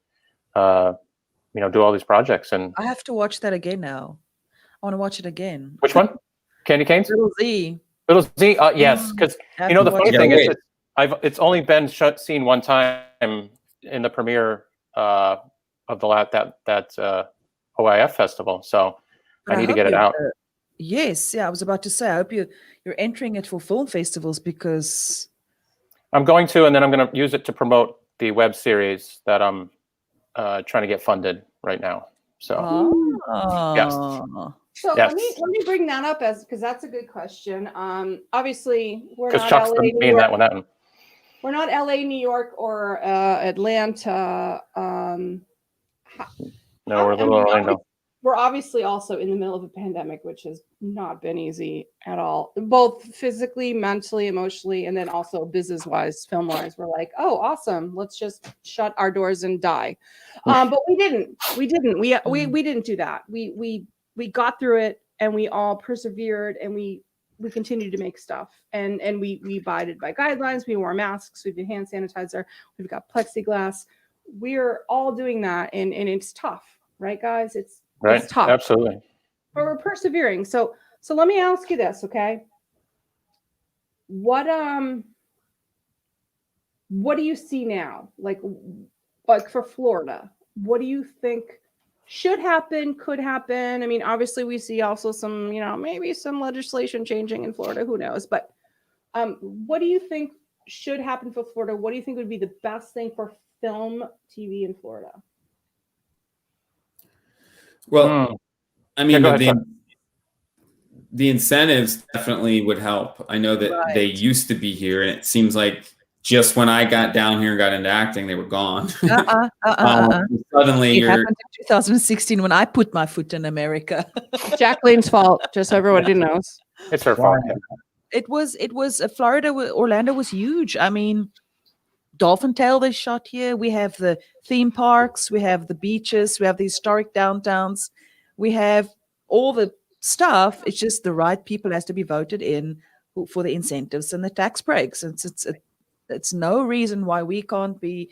do all these projects. And
I have to watch that again now. I want to watch it again.
which one? Candy Canes?
Little Z.
Little Z. Yes, because
Have
the
to
funny
watch
thing
it.
is, it's only been seen one time in the premiere of that OIF festival. So
But
I need to
hope
get it
you-
out.
Yes, I was about to say, I hope you're entering it for film festivals because
I'm going to, and then I'm going to use it to promote the web series that I'm trying to get funded right now. So Yes.
So
Yes.
let me bring that up because that's a good question. Obviously we're
because
not
Chuck's
LA, New
being
York.
that one.
We're not LA, New York, or Atlanta.
No, we're a little Orlando.
We're obviously also in the middle of a pandemic, which has not been easy at all, both physically, mentally, emotionally, and then also business-wise, film-wise. We're like, oh, awesome. Let's just shut our doors and die. But we didn't. We didn't do that. We got through it, and we all persevered, and we continued to make stuff, and we abided by guidelines. We wore masks. We did hand sanitizer. We've got plexiglass. We're all doing that, and it's tough, right, guys? It's tough.
Absolutely.
But we're persevering. So let me ask you this, okay? What do you see now? Like for Florida, what do you think should happen, could happen? I mean, obviously we see also some, maybe some legislation changing in Florida, who knows? But what do you think should happen for Florida? What do you think would be the best thing for film TV in Florida?
Well, I mean,
go ahead,
the incentives definitely would help. I know that they used to be here, and it seems like just when I got down here and got into acting, they were gone. Suddenly,
It happened in 2016 when I put my foot in America.
Jacqueline's fault, just so everybody knows.
It's her fault.
It was Florida. Orlando was huge. I mean, Dolphin Tale they shot here. We have the theme parks. We have the beaches. We have the historic downtowns. We have all the stuff. It's just the right people has to be voted in for the incentives and the tax breaks. It's no reason why we can't be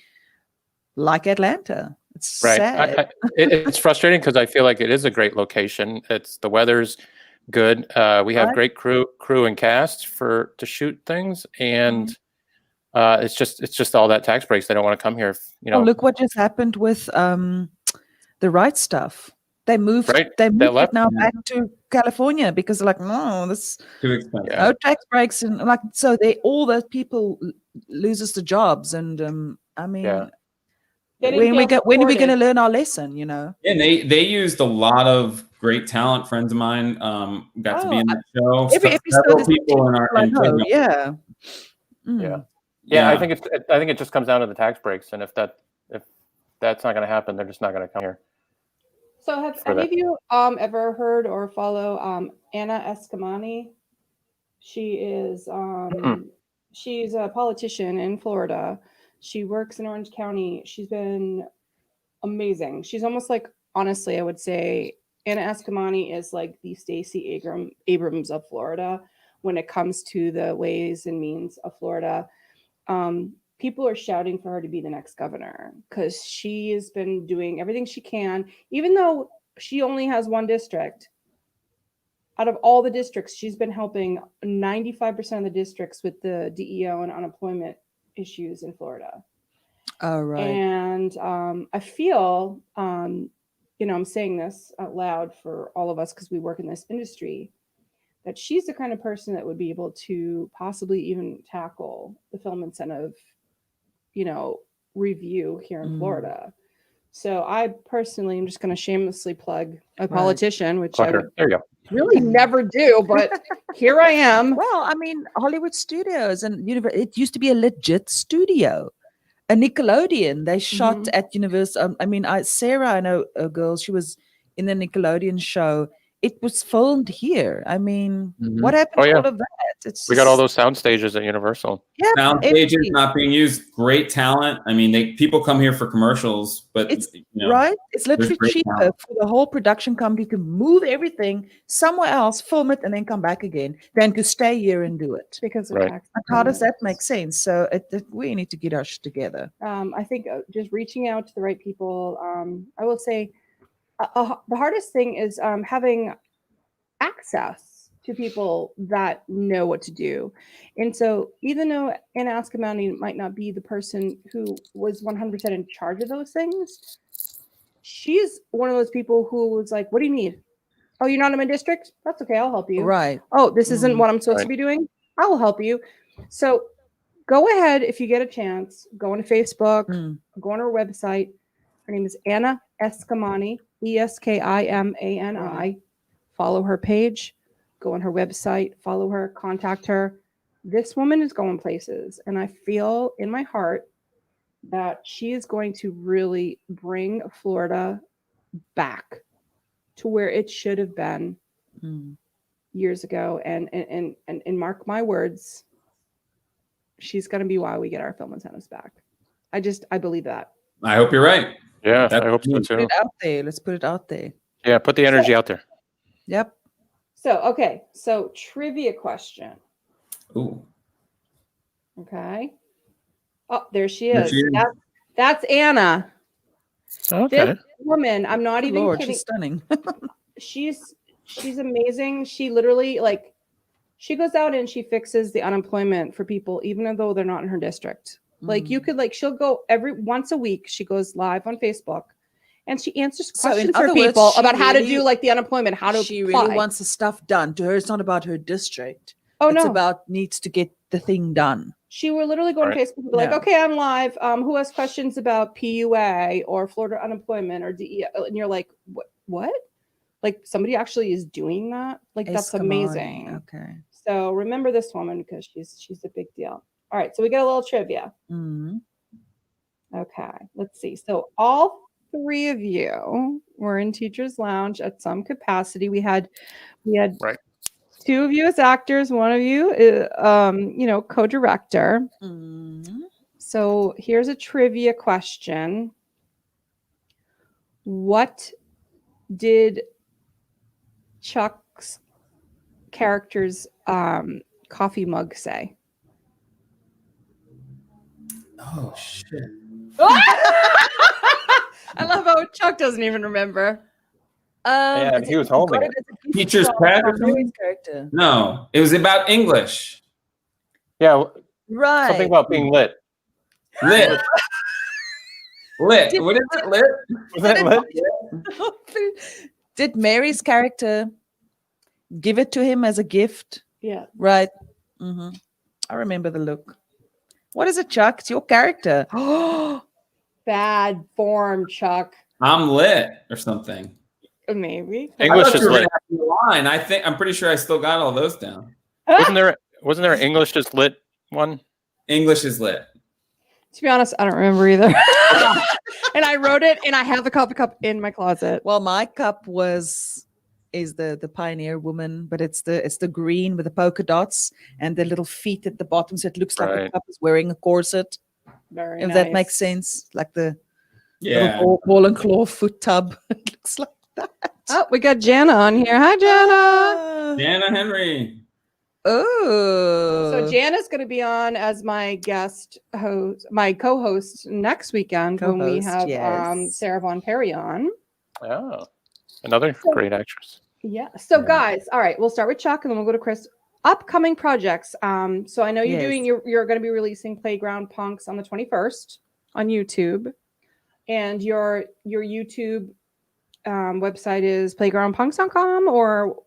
like Atlanta. It's sad.
It's frustrating because I feel like it is a great location. The weather's good. We have great crew and cast to shoot things, and it's just all that tax breaks. They don't want to come here.
Oh, look what just happened with the Right Stuff. They moved.
Right.
They moved
left.
it now back to California because they're like, no, this
too expensive.
no tax breaks, and like so all those people loses the jobs, and I mean,
They didn't
When
feel
when are we going to
supported.
learn our lesson?
And they used a lot of great talent. Friends of mine got to be
Oh,
in that show.
every episode
Several
is
people in our
I
in
know.
Playground.
Yeah. Mm.
Yeah.
Yeah.
I think it just comes down to the tax breaks, and if that's not going to happen, they're just not going to come here.
So have
For
any
that.
of you ever heard or follow Anna Eskamani? She is she's a politician in Florida. She works in Orange County. She's been amazing. She's almost like, honestly, I would say Anna Eskamani is like the Stacey Abrams of Florida when it comes to the ways and means of Florida. People are shouting for her to be the next governor because she has been doing everything she can, even though she only has one district. Out of all the districts, she's been helping 95% of the districts with the DEO and unemployment issues in Florida.
Oh, right.
And I feel, I'm saying this out loud for all of us because we work in this industry, that she's the kind of person that would be able to possibly even tackle the film incentive, review here in Florida. So I personally am just going to shamelessly plug a politician, which I would
There you go.
really never do, but here I am.
Well, I mean, Hollywood Studios and it used to be a legit studio. A Nickelodeon. They shot at Universal. Sarah, I know a girl. She was in the Nickelodeon show. It was filmed here. I mean, what happened to all of that?
We got all those sound stages at Universal.
Yeah,
Sound stages not being used. Great talent. I mean, people come here for commercials, but
It's right. It's literally
great
cheaper
talent.
for the whole production company to move everything somewhere else, film it, and then come back again, than to stay here and do it.
Because of
Right.
tax
But how does that
payments.
make sense? So we need to get our shit together.
I think just reaching out to the right people. I will say the hardest thing is having access to people that know what to do. And so even though Anna Eskamani might not be the person who was 100% in charge of those things, she's one of those people who was like, what do you need? Oh, you're not in my district? That's okay. I'll help you.
Right.
Oh, this isn't what I'm supposed to
Right.
be doing? I will help you. So go ahead if you get a chance. Go on to Facebook. Go on her website. Her name is Anna Eskamani, Eskimani. Follow her page. Go on her website. Follow her. Contact her. This woman is going places, and I feel in my heart that she is going to really bring Florida back to where it should have been years ago. And mark my words, she's going to be why we get our film incentives back. I believe that.
I hope you're right.
Yeah,
That's
I hope so
me.
Put
too.
it out there. Let's put it out there.
Yeah, put the energy out there.
Yep.
So trivia question.
Ooh.
Okay. Oh, there she
There
is.
she is.
That's Anna.
Okay.
This woman, I'm not even
Lord,
kidding.
she's stunning.
She's amazing. She literally she goes out and she fixes the unemployment for people, even though they're not in her district. Like you could she'll go once a week. She goes live on Facebook and she answers
So in
questions for
other words,
people
she
about how to
really-
do the unemployment, how to
She
apply.
really wants the stuff done. To her, it's not about her district.
Oh
It's
no.
about needs to get the thing done.
She will literally go on
Right.
Facebook and be like,
Yeah.
okay, I'm live. Who has questions about PUA or Florida unemployment or DEO? And you're like, what? Like somebody actually is doing that? Like that's
Eskamani.
amazing.
Okay.
So remember this woman because she's a big deal. All right, so we got a little trivia.
Mhm.
Okay, let's see. So all three of you were in Teachers Lounge at some capacity. We had
Right.
two of you as actors, one of you, co-director.
Mhm.
So here's a trivia question. What did Chuck's character's coffee mug say?
Oh shit.
I love how Chuck doesn't even remember.
Yeah, he was holding it.
Teacher's pet or something?
Character.
No, it was about English.
Yeah,
Right.
something about being lit.
Lit. Lit. What is it? Lit?
Was that lit?
Did Mary's character give it to him as a gift?
Yeah.
Right. I remember the look. What is it, Chuck? It's your character.
bad form, Chuck.
I'm lit or something.
Maybe.
English
I thought
is
you were
lit.
gonna have the line. I'm pretty sure I still got all those down.
Wasn't there an English is lit one?
English is lit.
To be honest, I don't remember either. And I wrote it, and I have the coffee cup in my closet.
Well, my cup is the Pioneer Woman, but it's the green with the polka dots and the little feet at the bottom, so it looks like the
Right.
cup is wearing a corset.
Very
If
nice.
that makes sense, like the
Yeah.
little ball and claw foot tub. It looks like that.
Oh, we got Jana on here. Hi, Jana.
Jana Henry.
Oh.
So Jana's going to be on as my guest host, my co-host next weekend when we
Co-host,
have
yes.
Sarah Von Perry on.
Oh, another great actress.
Yeah. So
Yeah.
guys, all right, we'll start with Chuck and then we'll go to Chris. Upcoming projects. So I know you're
Yes.
you're going to be releasing Playground Punks on the 21st on YouTube, and your YouTube website is playgroundpunks.com or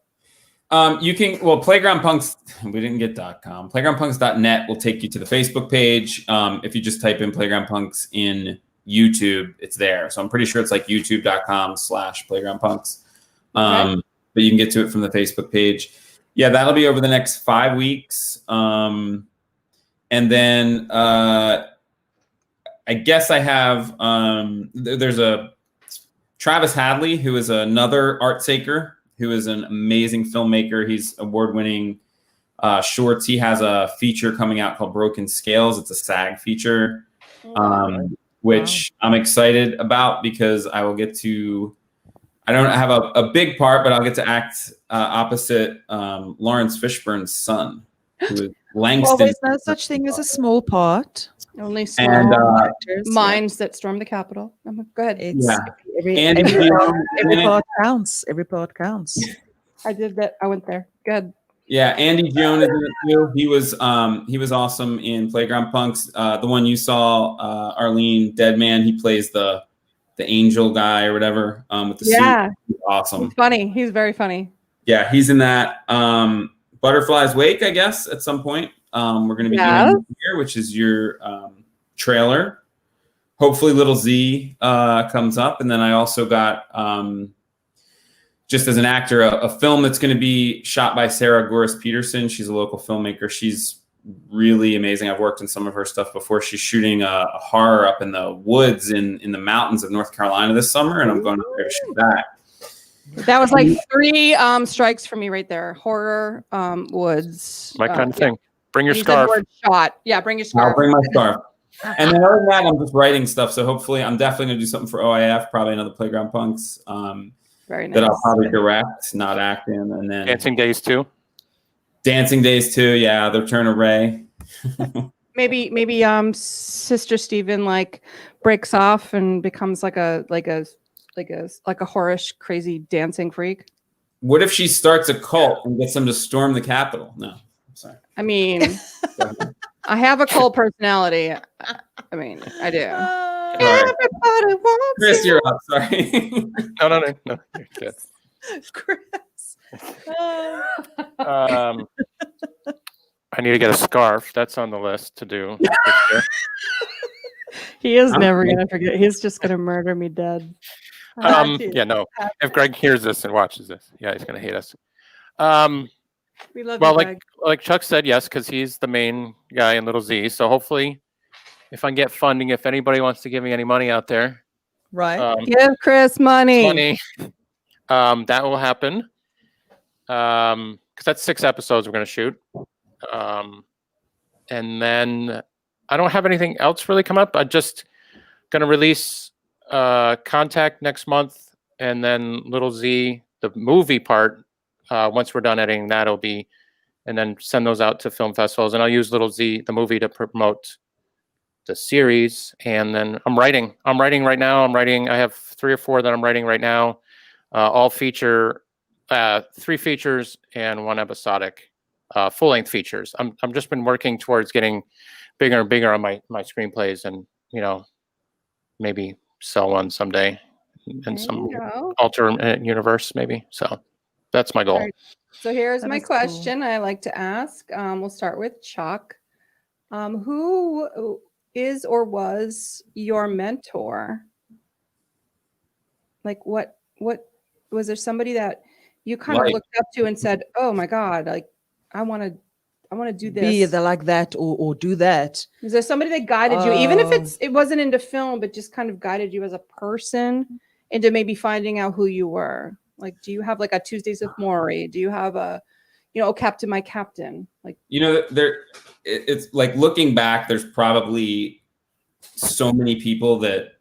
You can, Playground Punks, we didn't get .com. Playgroundpunks.net will take you to the Facebook page. If you just type in Playground Punks in YouTube, it's there. So I'm pretty sure it's like youtube.com/playgroundpunks. But you can get to it from the Facebook page. Yeah, that'll be over the next 5 weeks. And then I guess I have, there's a Travis Hadley, who is another art saker, who is an amazing filmmaker. He's award-winning shorts. He has a feature coming out called Broken Scales. It's a SAG feature, which I'm excited about because I will get to, I don't have a big part, but I'll get to act opposite Lawrence Fishburne's son, who is Langston.
Always no such thing as a small part.
only small
And
Actors, yeah.
minds that storm the Capitol. Go ahead.
It's
Yeah.
every,
Andy
every, part,
Hume,
every
and-
part counts. Every part counts.
I did that. I went there. Good.
Yeah, Andy Jones is in it too. He was awesome in Playground Punks. The one you saw, Arlene Deadman. He plays the angel guy or whatever with the
Yeah.
suit. He's awesome.
He's funny. He's very funny.
Yeah, he's in that. Butterflies Wake, I guess, at some point. We're going to be doing here, which is your trailer. Hopefully, Little Z comes up, and then I also got. Just as an actor, a film that's going to be shot by Sarah Goris Peterson. She's a local filmmaker. She's really amazing. I've worked in some of her stuff before. She's shooting a horror up in the woods in the mountains of North Carolina this summer, and I'm going up there to shoot that.
That was like 3 strikes for me right there. Horror, woods.
My kind of thing. Bring your
You said
scarf.
word shot. Yeah, bring your
I'll
scarf.
bring my scarf. And then other than that, I'm just writing stuff. So hopefully, I'm definitely going to do something for OIF, probably another Playground Punks.
Very nice.
That I'll probably direct, not act in, and then
Dancing Days too.
Dancing Days too. Yeah, the Return of Ray.
Maybe Sister Stephen like breaks off and becomes like a whorish crazy dancing freak.
What if she starts a cult and gets them to storm the Capitol? No, I'm sorry.
I mean, I have a cold personality. I mean, I do.
Sorry.
Everybody wants
Chris,
you.
you're up. Sorry.
No. You're good.
Chris.
I need to get a scarf. That's on the list to do. for sure.
He is
I'm
never
okay.
gonna forget. He's just gonna murder me dead.
Yeah, no. If Greg hears this and watches this, yeah, he's gonna hate us.
We love
Well,
you, Greg.
like Chuck said, yes, because he's the main guy in Little Z. So hopefully, if I get funding, if anybody wants to give me any money out there,
Right.
Give Chris money.
money, that will happen. Because that's 6 episodes we're gonna shoot, and then I don't have anything else really come up. I'm just gonna release Contact next month, and then Little Z, the movie part. Once we're done editing, that'll be, and then send those out to film festivals. And I'll use Little Z, the movie, to promote the series. And then I'm writing right now. I have 3 or 4 that I'm writing right now. All feature, 3 features and 1 episodic, full-length features. I'm just been working towards getting bigger and bigger on my screenplays, and maybe sell one someday in
There
some
you go.
alternate universe, maybe. So that's my goal.
Alright. So here's
That
my
is cool.
question I like to ask. We'll start with Chuck. Who is or was your mentor? Like what was there somebody that you kind of
Like-
looked up to and said, "Oh my God, like I want to do this."
Be either like that or do that.
Is there somebody that guided you, even if
Oh.
it wasn't into film, but just kind of guided you as a person into maybe finding out who you were? Like, do you have like a Tuesdays with Maury? Do you have a, oh, Captain, my Captain? Like,
It's like looking back, there's probably so many people that,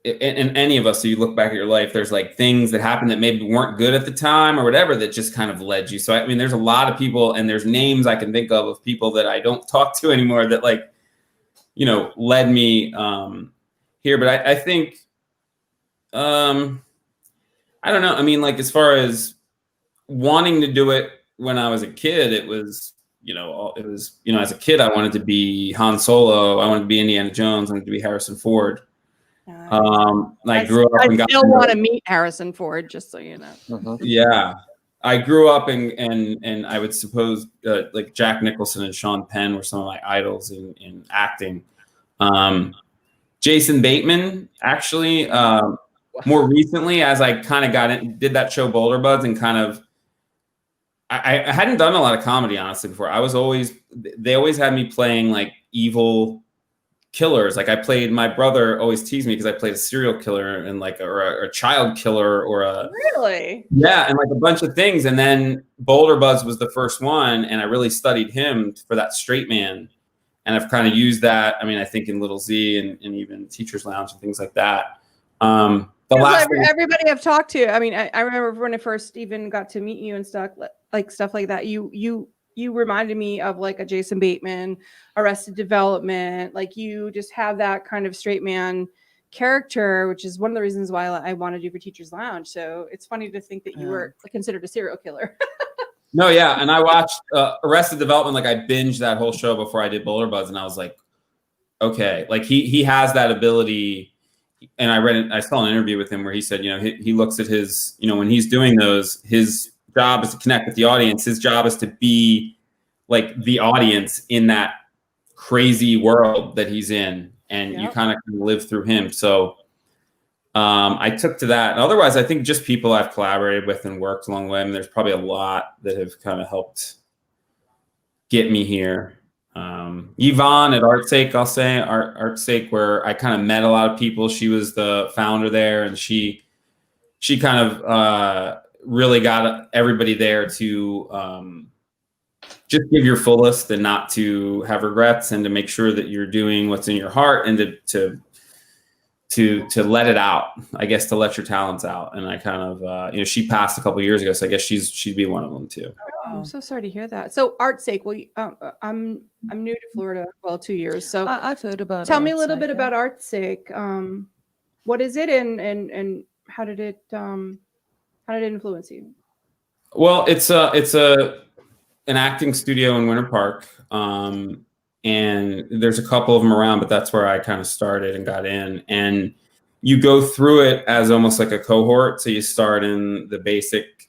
and any of us, so you look back at your life, there's like things that happened that maybe weren't good at the time or whatever that just kind of led you. So, I mean, there's a lot of people, and there's names I can think of people that I don't talk to anymore that like, led me here. But I think, I don't know. I mean, like as far as wanting to do it when I was a kid, it was, as a kid, I wanted to be Han Solo. I wanted to be Indiana Jones. I wanted to be Harrison Ford. I grew up and got
still want to meet Harrison Ford, just so you know.
Yeah, I grew up and I would suppose like Jack Nicholson and Sean Penn were some of my idols in acting. Jason Bateman, actually, more recently, as I kind of did that show Boulder Buds, and kind of, I hadn't done a lot of comedy honestly before. They always had me playing like evil killers. Like my brother always teased me because I played a serial killer and like or a child killer or a
Really?
Yeah, and like a bunch of things. And then Boulder Buds was the first one, and I really studied him for that straight man. And I've kind of used that. I mean, I think in Little Z and even Teachers Lounge and things like that.
Everybody I've talked to, I mean, I remember when I first even got to meet you and stuff like that. You reminded me of like a Jason Bateman, Arrested Development. Like you just have that kind of straight man character, which is one of the reasons why I wanted you for Teachers Lounge. So it's funny to think that you were considered a serial killer.
No, yeah, and I watched Arrested Development. Like I binged that whole show before I did Boulder Buds, and I was like, okay, like he has that ability. And I saw an interview with him where he said, he looks at his, when he's doing those, his job is to connect with the audience. His job is to be like the audience in that crazy world that he's in, and you kind of live through him. So I took to that. And otherwise, I think just people I've collaborated with and worked along the way. I mean, there's probably a lot that have kind of helped get me here. Yvonne at ArtSake, I'll say ArtSake, where I kind of met a lot of people. She was the founder there, and she kind of really got everybody there to just give your fullest and not to have regrets, and to make sure that you're doing what's in your heart, and to let it out, I guess, to let your talents out. And I kind of, she passed a couple of years ago, so I guess she'd be one of them too.
Oh, I'm so sorry to hear that. So ArtSake, well, I'm new to Florida, 2 years. So
I've heard about.
tell me a little
ArtSake,
bit
yeah.
about ArtSake. What is it, and how did it influence you?
Well, it's an acting studio in Winter Park. And there's a couple of them around, but that's where I kind of started and got in. And you go through it as almost like a cohort. So you start in the basic,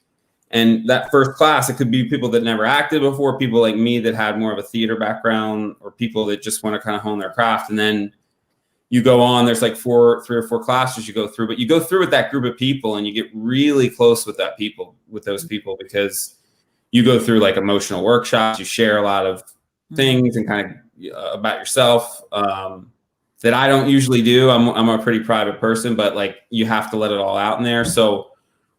and that first class, it could be people that never acted before, people like me that had more of a theater background, or people that just want to kind of hone their craft. And then you go on, there's like 3 or 4 classes you go through, but you go through with that group of people, and you get really close with those people, because you go through like emotional workshops, you share a lot of things and kind of about yourself that I don't usually do. I'm a pretty private person, but like you have to let it all out in there. So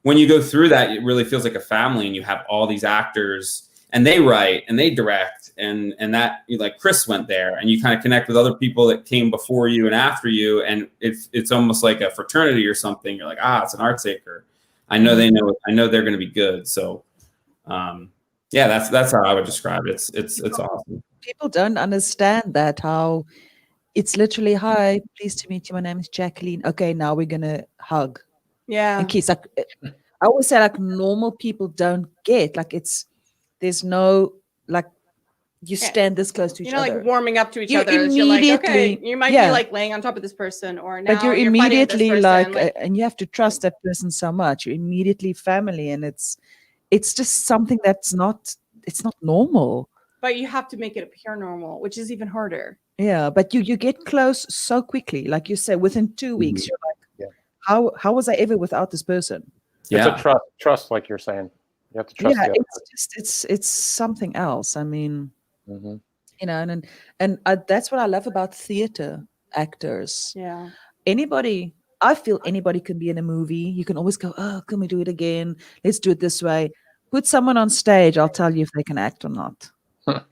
when you go through that, it really feels like a family, and you have all these actors, and they write and they direct, and that, like Chris went there, and you kind of connect with other people that came before you and after you, and it's almost like a fraternity or something. You're like, it's an ArtSake. I know they're going to be good. So yeah, that's how I would describe it. It's awesome.
People don't understand that, how it's literally, hi, pleased to meet you. My name is Jacqueline. Okay, now we're gonna hug
Yeah.
and kiss. Like, I always say, like, normal people don't get, like, there's no, like, you stand this close to each other.
Like warming up to each
You
other. You're like, okay,
immediately-
you might
yeah.
be like laying on top of this person, or now
But you're
fighting with this
immediately
person,
like, and you have to trust that person so much. You're immediately family, and it's just something that's not, it's not normal.
but you have to make it appear normal, which is even harder.
Yeah, but you get close so quickly. Like you say, within 2 weeks, you're like,
Yeah.
how was I ever without this person?
Yeah.
It's a trust, like you're saying. You have to trust
Yeah,
the other
it's just it's something else. I mean,
person.
you know, and that's what I love about theater actors.
Yeah.
Anybody, I feel anybody can be in a movie. You can always go, oh, can we do it again? Let's do it this way. Put someone on stage, I'll tell you if they can act or not.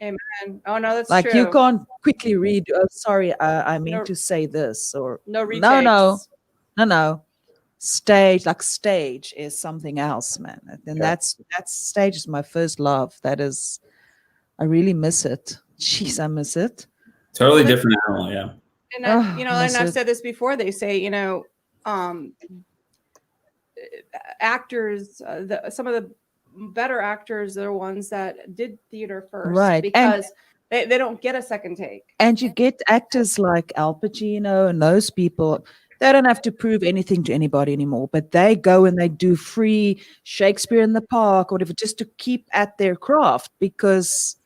And oh no, that's
Like
true.
you can't quickly read. Oh, sorry, I meant
No-
to say this, or
No retakes.
no. Stage is something else, man. And
Yeah.
that's stage is my first love. That is, I really miss it. Jeez, I miss it.
Totally different animal. Yeah.
And
Oh,
and
miss
I've
it.
said this before. They say, actors, some of the better actors are the ones that did theater first,
Right, and-
Because they don't get a second take.
And you get actors like Al Pacino and those people. They don't have to prove anything to anybody anymore, but they go and they do free Shakespeare in the Park or whatever just to keep at their craft because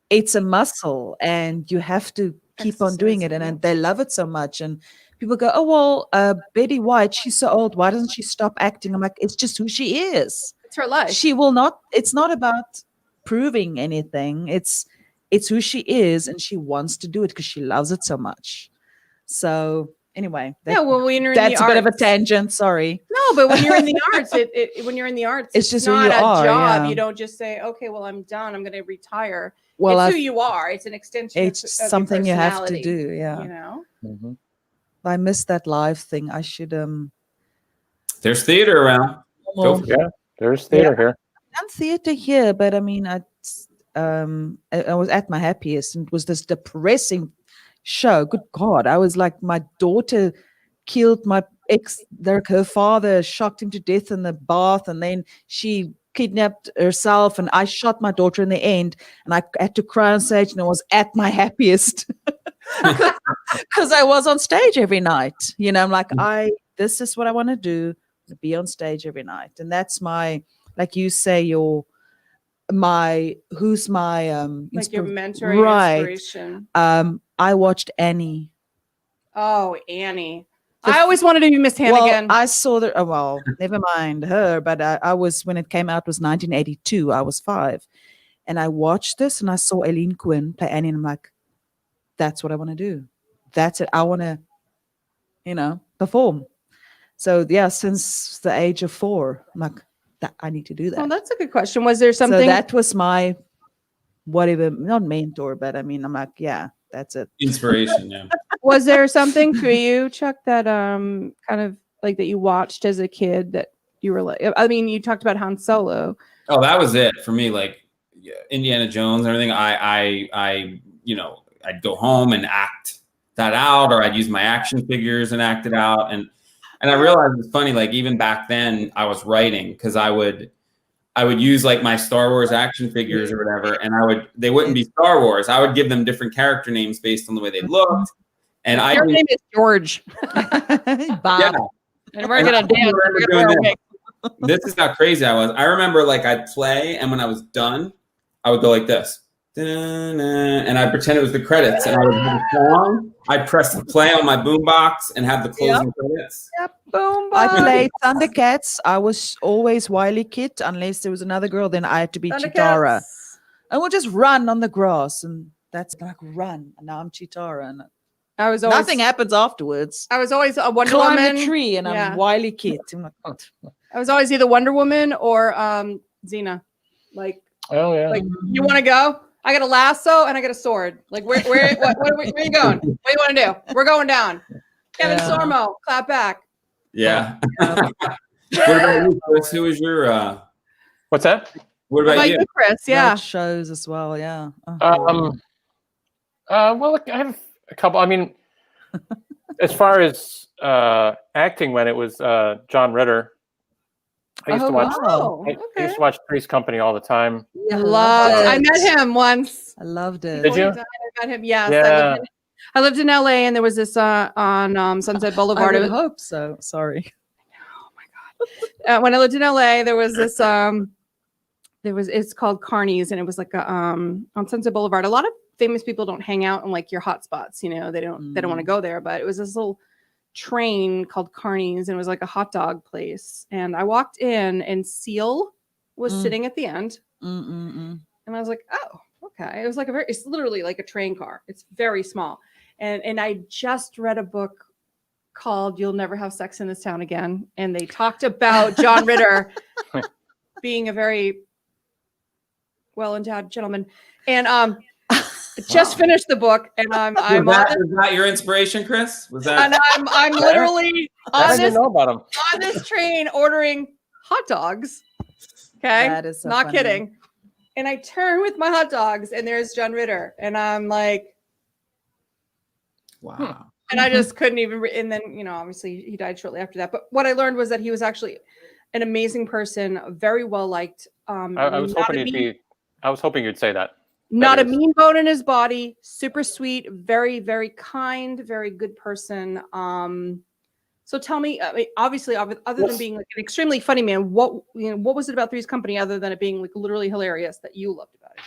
it's a muscle and you have to keep on doing it. And they love it so much. And people go, oh, well, Betty White, she's so old. Why doesn't she stop acting? I'm like, it's just who she is.
It's her life.
She will not, it's not about proving anything. It's who she is and she wants to do it because she loves it so much. So anyway,
Yeah, well, when you're in the
that's a bit of a
arts-
tangent. Sorry.
No, but when you're in the arts, when you're in the arts,
It's just who
not
you
a
are,
job.
yeah.
You don't just say, okay, well, I'm done. I'm going to retire.
Well,
It's who you are. It's an extension.
it's
of your
something you have to
personality,
do. Yeah.
You know.
Mhm.
I missed that live thing. I should
There's theater around. Go for it.
Yeah, there's theater here.
done theater here, but I mean, I was at my happiest, and it was this depressing show. Good God, I was like, my daughter killed my ex. Her father shocked him to death in the bath, and then she kidnapped herself, and I shot my daughter in the end, and I had to cry on stage, and I was at my happiest because I was on stage every night. You know, I'm like, this is what I want to do. Be on stage every night, and that's my, like you say, who's my
Like your
inspir-
mentor, your
right.
inspiration.
I watched Annie.
Oh, Annie. I always wanted to be Miss Hannigan.
Well, I saw the never mind her, but I was, when it came out, was 1982. I was 5, and I watched this and I saw Eileen Quinn play Annie, and I'm like, that's what I want to do. That's it. I want to, perform. So yeah, since the age of 4, I'm like, that I need to do that.
Well, that's a good question. Was there
So
something?
that was my whatever, not mentor, but I mean, I'm like, yeah, that's it.
Inspiration. Yeah.
Was there something for you, Chuck, that kind of like that you watched as a kid that you were like? I mean, you talked about Han Solo.
Oh, that was it for me. Like Indiana Jones and everything. I'd go home and act that out, or I'd use my action figures and act it out. And I realized it's funny. Like even back then, I was writing because I would use like my Star Wars action figures or whatever, and they wouldn't be Star Wars. I would give them different character names based on the way they looked. And
Your name is George,
Bob.
yeah.
and we're gonna dance.
remember
We're gonna
doing
wear
this. This is how crazy I was. I remember like I'd play, and when I was done, I would go like this. Da-na, and I'd pretend it was the credits, and I would have a song. I'd press the play on my boombox and have the closing credits.
Boom,
I
boom.
played Thundercats. I was always Wily Kit, unless there was another girl, then I had to be Chitara.
Thundercats.
And we'll just run on the grass, and that's like run. And now I'm Chitara, and
I was always
nothing happens afterwards.
I was always a Wonder
Climb
Woman.
a tree, and
Yeah.
I'm Wily Kit. I'm like,
I was always either Wonder Woman or Xena. Like
Oh yeah.
you want to go? I got a lasso and I got a sword. Like where are you going? What do you want to do? We're going down. Kevin
Yeah.
Sormo, clap back.
Yeah. What about you, Chris? Who was your?
What's that?
What
What
about
about
you?
you, Chris? Yeah.
that shows as well, yeah. Oh.
Well, look, I have a couple. I mean, as far as acting went, it was John Ritter. I used to watch.
Oh,
I
okay.
used to watch Three's Company all the time.
I
Loved.
loved
I
it.
met him once.
I loved it.
Did you?
Before he died, I met him. Yes.
Yeah.
I lived in LA, and there was this on Sunset
I
Boulevard.
would hope so. Sorry.
When I lived in LA, there was this it's called Carney's, and it was like a on Sunset Boulevard. A lot of famous people don't hang out in like your hot spots, you know, they don't want to go there. But it was this little train called Carney's, and it was like a hot dog place. And I walked in, and Seal was sitting at the end, and I was like, oh, okay. It was like it's literally like a train car. It's very small. And I just read a book called You'll Never Have Sex in This Town Again. And they talked about John Ritter being a very well-endowed gentleman. And just finished the book, and I'm
was that your inspiration, Chris? Was that?
And I'm literally
I
on
didn't
this
know about him.
on this train ordering hot dogs. Okay.
That is so
Not
funny.
kidding. And I turn with my hot dogs, and there's John Ritter. And I'm like,
Wow.
and I just couldn't even, and then, you know, obviously he died shortly after that. But what I learned was that he was actually an amazing person, very well liked.
I was hoping you'd say that.
Not a
is.
mean bone in his body, super sweet, very, very kind, very good person. So tell me, I mean, obviously, other than being like an extremely funny man, what was it about Three's Company other than it being like literally hilarious that you loved about it?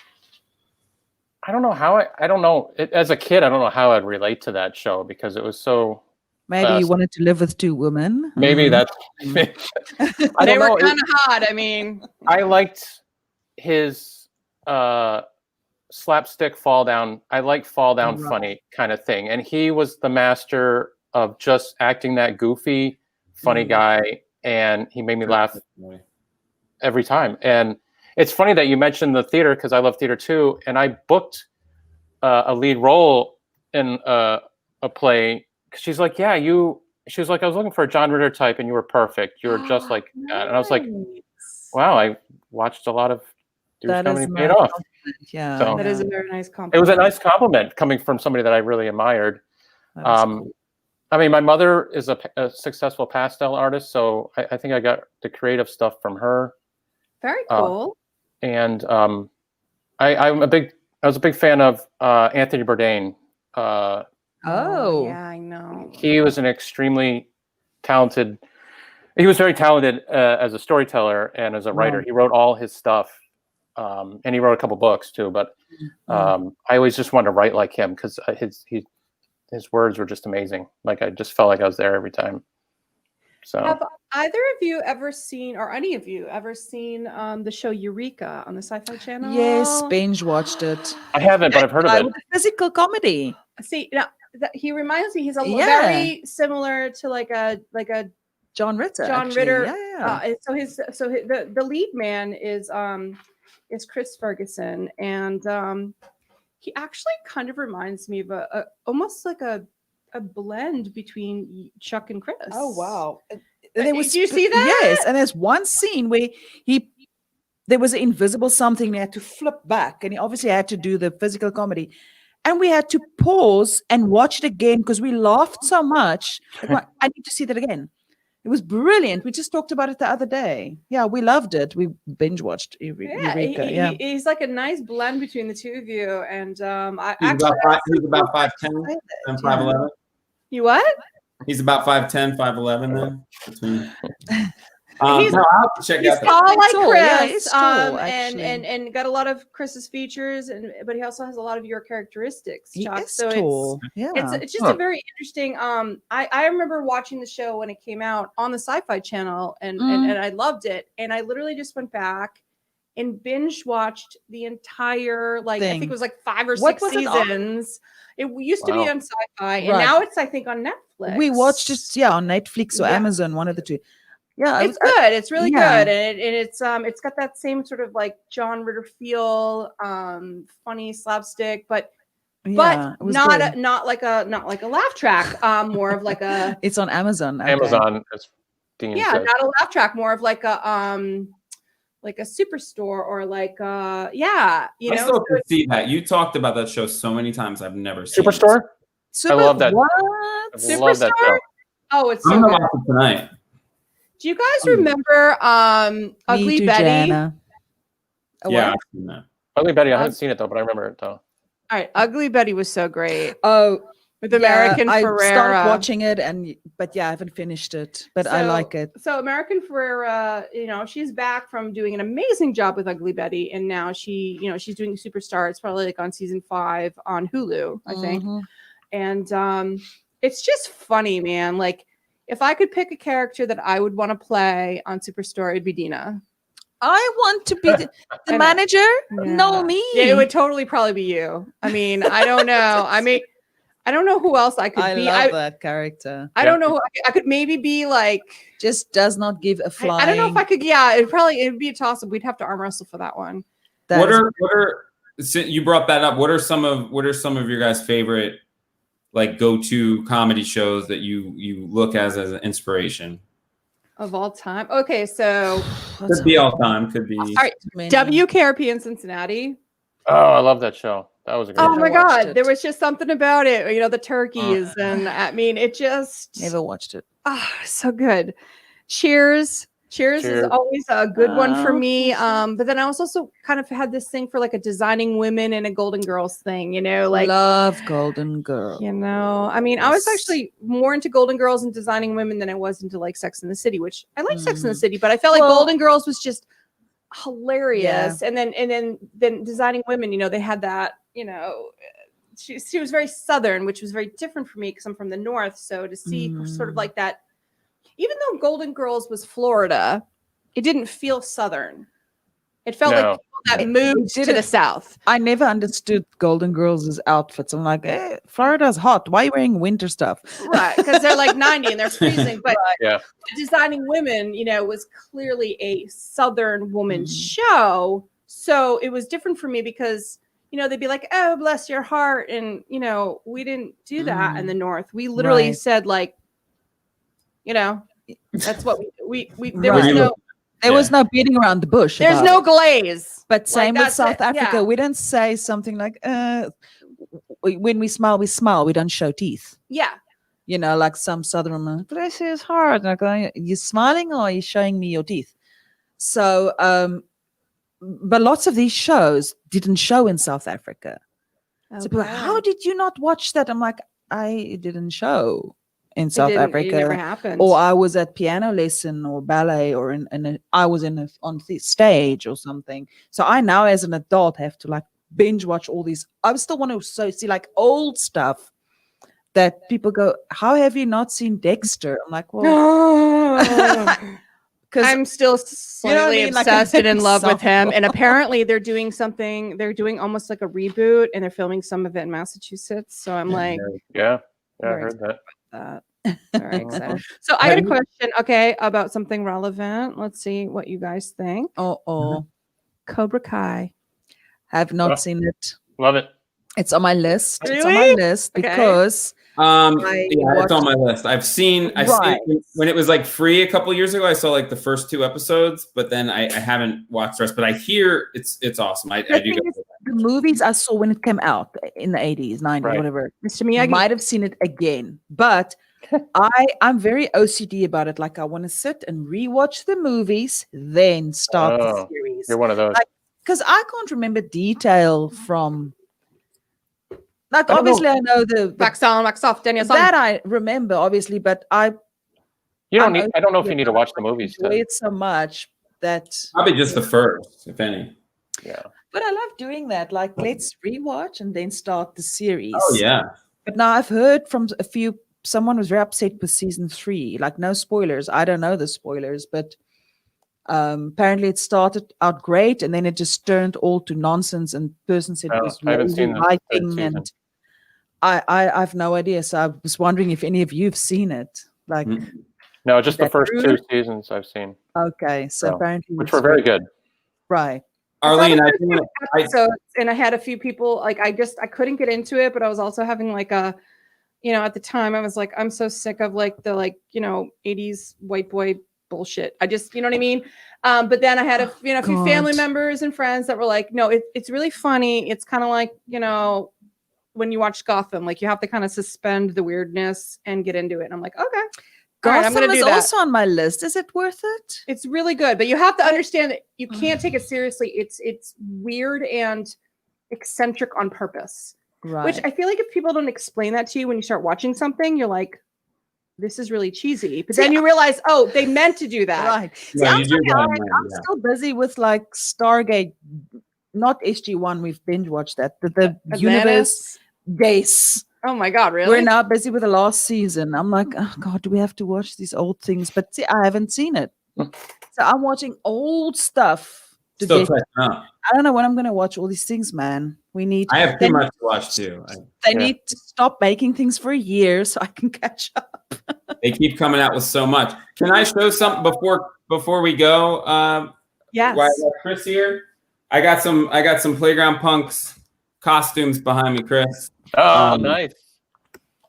I don't know how I don't know. As a kid, I don't know how I'd relate to that show because it was so.
Maybe you wanted to live with two women.
Maybe that's. I
They
don't
were
know.
kind of hot. I mean,
I liked his slapstick fall down. I like fall down funny kind of thing, and he was the master of just acting that goofy, funny guy, and he made me laugh every time. And it's funny that you mentioned the theater because I love theater too, and I booked a lead role in a play. She's like, yeah, she was like, I was looking for a John Ritter type, and you were perfect. You were just like that. And I was like, wow, I watched a lot of Three's Company paid off.
Yeah,
So-
that is a very nice compliment.
It was a nice compliment coming from somebody that I really admired.
Cool.
I mean, my mother is a successful pastel artist, so I think I got the creative stuff from her.
Very cool.
And I was a big fan of Anthony Bourdain.
Oh,
yeah, I know.
He was an extremely talented. He was very talented as a storyteller and as a writer.
Wow.
He wrote all his stuff, and he wrote a couple books too. But I always just wanted to write like him because his words were just amazing. Like I just felt like I was there every time. So
Have either of you ever seen, or any of you ever seen, the show Eureka on the Sci-Fi Channel?
yes, binge watched it.
I haven't, but I've heard of it.
With the physical comedy.
See, now he reminds me. He's a
Yeah.
very similar to like a
John Ritter.
John
actually.
Ritter.
Yeah.
The lead man is Chris Ferguson, and he actually kind of reminds me of a almost like a blend between Chuck and Chris.
Oh wow!
Did you see that?
Yes, and there's one scene where there was an invisible something. And he had to flip back, and he obviously had to do the physical comedy, and we had to pause and watch it again because we laughed so much. Like, well, I need to see that again. It was brilliant. We just talked about it the other day. Yeah, we loved it. We binge watched Eureka.
He's like a nice blend between the two of you, and
He's about 5'10", and 5'11".
You what?
He's about 5'10", 5'11" then. Between.
He's-
No, I'll have to check
He's
out.
tall like
tall,
Chris,
yeah, he's tall,
and
actually.
got a lot of Chris's features, but he also has a lot of your characteristics,
He
Chuck.
is
So
tall.
it's just a very interesting. I remember watching the show when it came out on the Sci-Fi Channel, and I loved it. And I literally just went back and binge watched the entire I think
Thing.
it was like 5 or
What
6
was it on?
seasons. It used to be
Wow.
on Sci-Fi, and
Right.
now it's I think on Netflix.
We watched it, on Netflix or
Yeah.
Amazon, one of the two. Yeah,
It's good. It's really
yeah.
good, and it's got that same sort of like John Ritter feel, funny slapstick, but
it was
not
good.
not like a laugh track. More of like a
It's on Amazon. okay.
Amazon, as Dean
yeah,
said.
not a laugh track. More of like a superstore or like
I
you know.
still
so
can see that. You talked about that show so many times. I've never seen
Superstore.
Super,
love that.
What?
I love that show.
Oh, it's
I'm
so
gonna
good.
watch it tonight.
Do you guys remember
Me
Ugly
too,
Betty?
Jana.
Yeah,
What?
I've seen that.
Ugly Betty. I haven't seen it though, but I remember it though.
All right, Ugly Betty was so great.
Oh,
with American
I
Ferrera.
started watching it, but yeah, I haven't finished it. But I like it.
So American Ferrera, she's back from doing an amazing job with Ugly Betty, and now she's doing Superstar. It's probably like on season 5 on Hulu, I think.
Mhm.
And it's just funny, man. Like, if I could pick a character that I would want to play on Superstore, it'd be Dina.
I want to be the
I know.
manager.
Yeah.
No, me.
Yeah, it would totally probably be you. I mean, I don't know. I don't know who else I could
I
be.
love that character.
I don't know. Who I could maybe be like.
Just does not give a flying.
I don't know if I could. Yeah, it'd be a toss up. We'd have to arm wrestle for that one.
What are since you brought that up? What are some of your guys' favorite like go-to comedy shows that you look as an inspiration?
Of all time. Okay, so
Could be all time. Could be.
all right, WKRP in Cincinnati.
Oh, I love that show. That was a great
Oh
show.
my
watched
God,
it.
there was just something about it. The turkeys, and I mean, it just
Never watched it.
so good. Cheers is
Cheers.
always a good one for
Oh,
me. But then I was also kind of had this thing for like a designing women and a Golden Girls thing, like
Love Golden Girl.
I mean, I was
Yes.
actually more into Golden Girls and designing women than I was into like Sex in the City, which I like Sex in the
Mhm.
City, but I felt like
Well-
Golden Girls was just hilarious. And then designing women, they had that, she was very Southern, which was very different for me because I'm from the North. So to see sort of like that, even though Golden Girls was Florida, it didn't feel Southern. It felt like
No.
people that
It
moved to the
didn't.
South.
I never understood Golden Girls' outfits. I'm like, Florida's hot. Why are you wearing winter stuff?
Right, because they're like 90 and they're freezing. But
Yeah.
Designing Women, was clearly a Southern woman
Mhm.
show. So it was different for me because, they'd be like, oh, bless your heart. And, we didn't do that in the North. We literally
Right.
said, like, that's what we there was
Right.
no,
There was no beating around the bush.
there's
about
no
it.
glaze.
But same with
that's
South
it,
Africa.
yeah.
We don't say something like, when we smile, we smile. We don't show teeth.
Yeah.
Like some Southern women, bless his heart. Like, are you smiling or are you showing me your teeth? So, but lots of these shows didn't show in South Africa. So people are like, how did you not watch that? I'm like, I didn't show in South
It never
Africa.
happened.
Or I was at piano lesson or ballet or I was on the stage or something. So I now as an adult have to like binge watch all these. I still want to see like old stuff that people go, how have you not seen Dexter? I'm like, well, because
I'm still slightly
mean? Like,
obsessed and in love with him.
example.
And apparently they're doing almost like a reboot and they're filming some of it in Massachusetts. So I'm like,
Yeah. I
Very
heard that.
very excited. So I got a question, okay, about something relevant. Let's see what you guys think.
oh,
Cobra Kai.
have not
Oh.
seen it.
Love it.
It's on my list. It's on my
Really?
list
Okay.
because
It's on my list. I've seen
Right.
when it was like free a couple years ago. I saw like the first 2 episodes, but then I haven't watched the rest. But I hear it's awesome. I
The
do.
thing is, the movies I saw when it came out in the 80s, 90s,
Right.
whatever.
Mr. Miyagi.
Might have seen it again, but I'm very OCD about it. Like I want to sit and rewatch the movies, then start the
Oh,
series.
You're one of those.
Because I can't remember detail from. Like
I don't know.
obviously, I know the
Wax on, wax off, Daniel San.
that I remember obviously, but I
You don't
I'm
need. I don't know if you
OCD
need to watch the movies.
enjoy
To,
it so much that.
Probably just the first, if any.
yeah.
But I love doing that. Like let's rewatch and then start the series.
Oh yeah.
But now I've heard from a few. Someone was very upset with season 3. Like no spoilers. I don't know the spoilers, but apparently it started out great and then it just turned all to nonsense. And person said it
Oh,
was
I haven't
lazy
seen the third
writing,
season.
and I have no idea. So I was wondering if any of you've seen it. Like,
Mm.
No, just the
that
first
true?
2 seasons I've seen,
okay, so
No,
apparently
which
it's
were very good.
right.
Arlene, I
So, and I had a few people like I couldn't get into it, but I was also having like a, at the time I was like, I'm so sick of like the 80s white boy bullshit. I just, you know what I mean? But then I had a few family
God.
members and friends that were like, no, it's really funny. It's kind of like, when you watch Gotham, like you have to kind of suspend the weirdness and get into it. And I'm like, okay. All right, I'm
Gotham
gonna
is
do that.
also on my list. Is it worth it?
It's really good, but you have to understand that you can't take it seriously. It's weird and eccentric on purpose.
Right.
Which I feel like if people don't explain that to you when you start watching something, you're like, this is really cheesy. But
See,
then you realize, oh, they meant to do that.
right. See,
No,
I'm,
you do
sorry,
that in
I'm
mind, yeah.
still busy with like Stargate, not SG1. We've binge watched that. The universe. Yes.
Oh my God, really?
We're now busy with the last season. I'm like, oh God, do we have to watch these old things? But see, I haven't seen it. So I'm watching old stuff. To
Still
get,
catching up.
I don't know when I'm going to watch all these things, man. We need.
I have
they
too much to watch too.
They
Yeah.
need to stop making things for a year so I can catch up.
They keep coming out with so much. Can I show something before we go?
Yes.
While I got Chris here, I got some Playground Punks costumes behind me, Chris.
Oh, nice.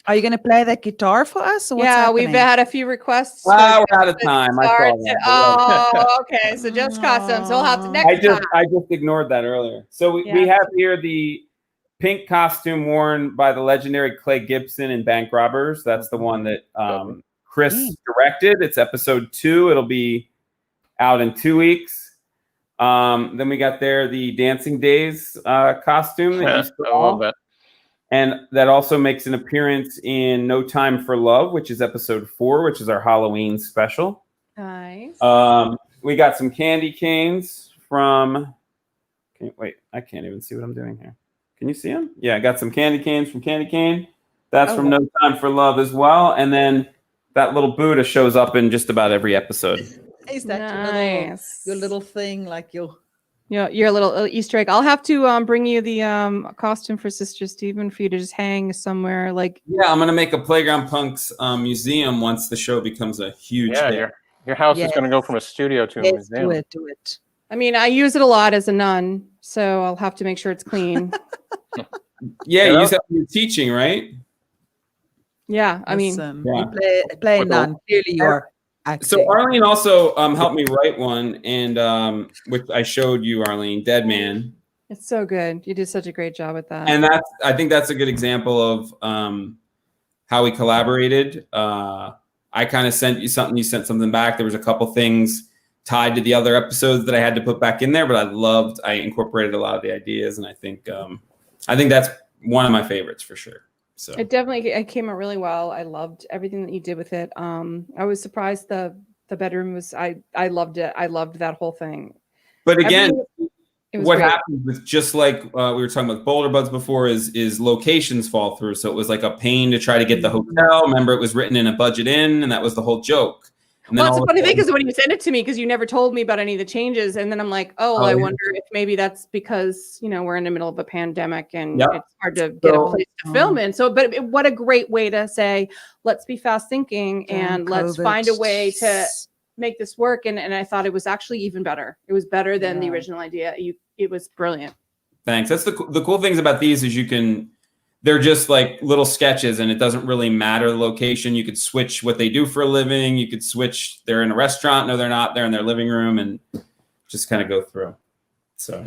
Are you going to play that guitar for us? Or what's
Yeah, we've
happening?
had a few requests.
Wow, we're out of time. I
Sorry
saw
to-
that.
oh, okay. So just customs. We'll have to next time.
I just ignored that earlier. So we
Yeah.
have here the pink costume worn by the legendary Clay Gibson in Bank Robbers. That's the one that Chris directed. It's episode 2. It'll be out in 2 weeks. Then we got there the Dancing Days costume that you
I
saw.
love that.
And that also makes an appearance in No Time for Love, which is episode 4, which is our Halloween special.
Nice.
We got some candy canes from. Wait, I can't even see what I'm doing here. Can you see them? Yeah, I got some candy canes from Candy Cane. That's from No Time for Love as well. And then that little Buddha shows up in just about every episode.
Is that
Nice.
your little thing, like your...
Your little Easter egg. I'll have to bring you the costume for Sister Stephen for you to just hang somewhere. Like,
Yeah, I'm gonna make a Playground Punks museum once the show becomes a huge
Yeah,
hit.
your house
Yes.
is going to go from a studio to a
Yes,
museum.
do it.
I mean, I use it a lot as a nun, so I'll have to make sure it's clean.
Yeah,
You
you
know?
use that when you're teaching, right?
Yeah, I mean,
Listen,
Yeah.
you play
With
none. Clearly, you're acting.
So Arlene also helped me write one, and which I showed you, Arlene, Dead Man.
it's so good. You did such a great job at that.
And I think that's a good example of how we collaborated. I kind of sent you something, you sent something back. There was a couple things tied to the other episodes that I had to put back in there, but I incorporated a lot of the ideas, and I think that's one of my favorites for sure. So
it came out really well. I loved everything that you did with it. I was surprised the bedroom was. I loved it. I loved that whole thing.
but again,
It was
what
great.
happens with, just like we were talking about Boulder Buds before, is locations fall through. So it was like a pain to try to get the hotel. Remember, it was written in a budget inn, and that was the whole joke. And then
Well, it's a
all of
funny
a
thing
sudden-
because when you sent it to me, because you never told me about any of the changes, and then I'm like, oh, well,
Oh,
I
yeah.
wonder if maybe that's because we're in the middle of a pandemic and
Yep.
it's hard to get a
So-
place to film in. So, but what a great way to say, let's be fast thinking and let's find a way to make this work. And I thought it was actually even better. It was better than the
Yeah.
original idea. It was brilliant.
Thanks. That's the cool things about these is they're just like little sketches, and it doesn't really matter the location. You could switch what they do for a living. You could switch, they're in a restaurant. No, they're not. They're in their living room, and just kind of go through. So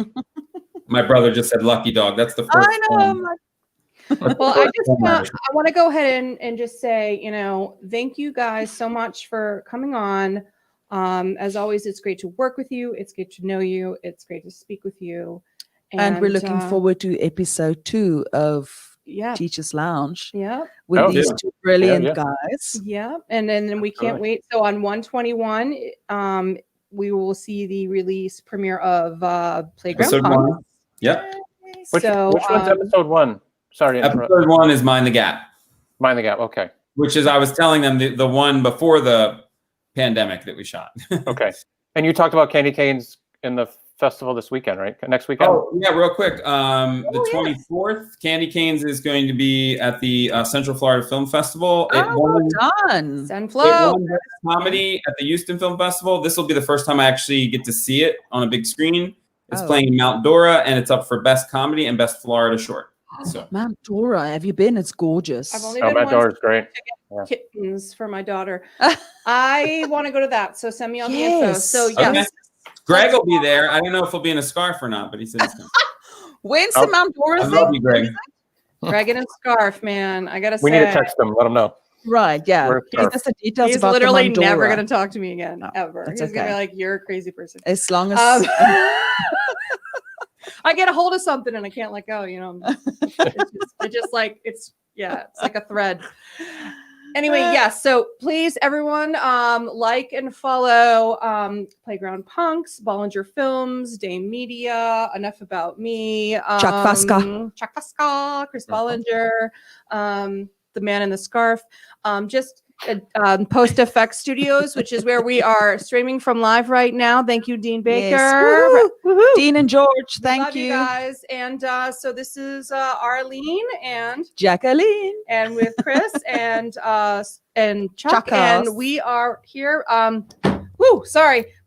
my brother just said lucky dog. That's the first
I know.
one.
I'm like,
Well, I just
Don't matter.
I want to go ahead and just say, thank you guys so much for coming on. As always, it's great to work with you. It's great to know you. It's great to speak with you.
and we're looking forward to episode 2 of
Yeah.
Teachers Lounge
Yeah.
with
Oh,
these
yeah.
two brilliant
Yeah.
guys.
Yeah. And then we can't wait. So on 121, we will see the release premiere of Playground
Episode
Punks.
1. Yep.
Which one's
um,
episode 1? Sorry to interrupt.
Episode 1 is Mind the Gap,
Mind the Gap. Okay.
which is I was telling them the one before the pandemic that we shot.
Okay. And you talked about candy canes in the festival this weekend, right? Next weekend?
Oh, yeah, real quick. The
yes.
24th, Candy Canes is going to be at the Central Florida Film Festival. It
Oh,
won,
well done.
Send
it
flow.
won Best Comedy at the Houston Film Festival. This will be the first time I actually get to see it on a big screen. It's
Oh.
playing in Mount Dora, and it's up for Best Comedy and Best Florida Short. So
Mount Dora, have you been? It's gorgeous.
I've only
Oh,
been
Matt
once
Dora's great.
kittens for my daughter. I want to go to that. So send me all the info.
Yes.
So
Okay.
yes.
Greg will be there. I don't know if he'll be in a scarf or not, but he said he's coming.
When's
Oh.
the Mount Dora
I
thing?
love you, Greg.
Dragon and scarf, man. I gotta
We
say,
need to text them. Let them know.
Right, yeah.
Where's
Give
Scarf?
us the details
he's
about
literally
the Mount
never
Dora.
gonna talk to me again,
No,
ever.
that's
He's gonna be
okay.
like, "You're a crazy person."
As long as
Um, I get a hold of something and I can't let go. It's like it's like a thread. Anyway, yes. So please, everyone, like and follow Playground Punks, Bollinger Films, Dame Media, Enough About Me,
Chuck Fuska,
Chris Bollinger, The Man in the Scarf, just Post Effect Studios, which is where we are streaming from live right now. Thank you, Dean Baker.
Yes. Woohoo. Dean and George,
We
thank
love
you.
guys. And so this is Arlene and
Jacqueline.
and with Chris and Chuck,
Chuckos.
and we are here.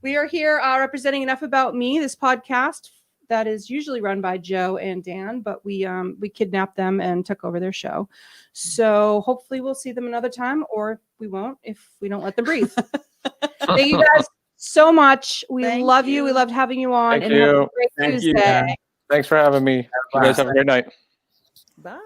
We are here representing Enough About Me, this podcast that is usually run by Joe and Dan, but we kidnapped them and took over their show. So hopefully we'll see them another time, or we won't if we don't let them breathe. Thank you guys so much. We
Thank
love you.
you.
We loved having you on.
Thank
and have a
you.
great
Thank you,
Tuesday.
Dan.
Thanks for having me. You guys have a great night.
Bye.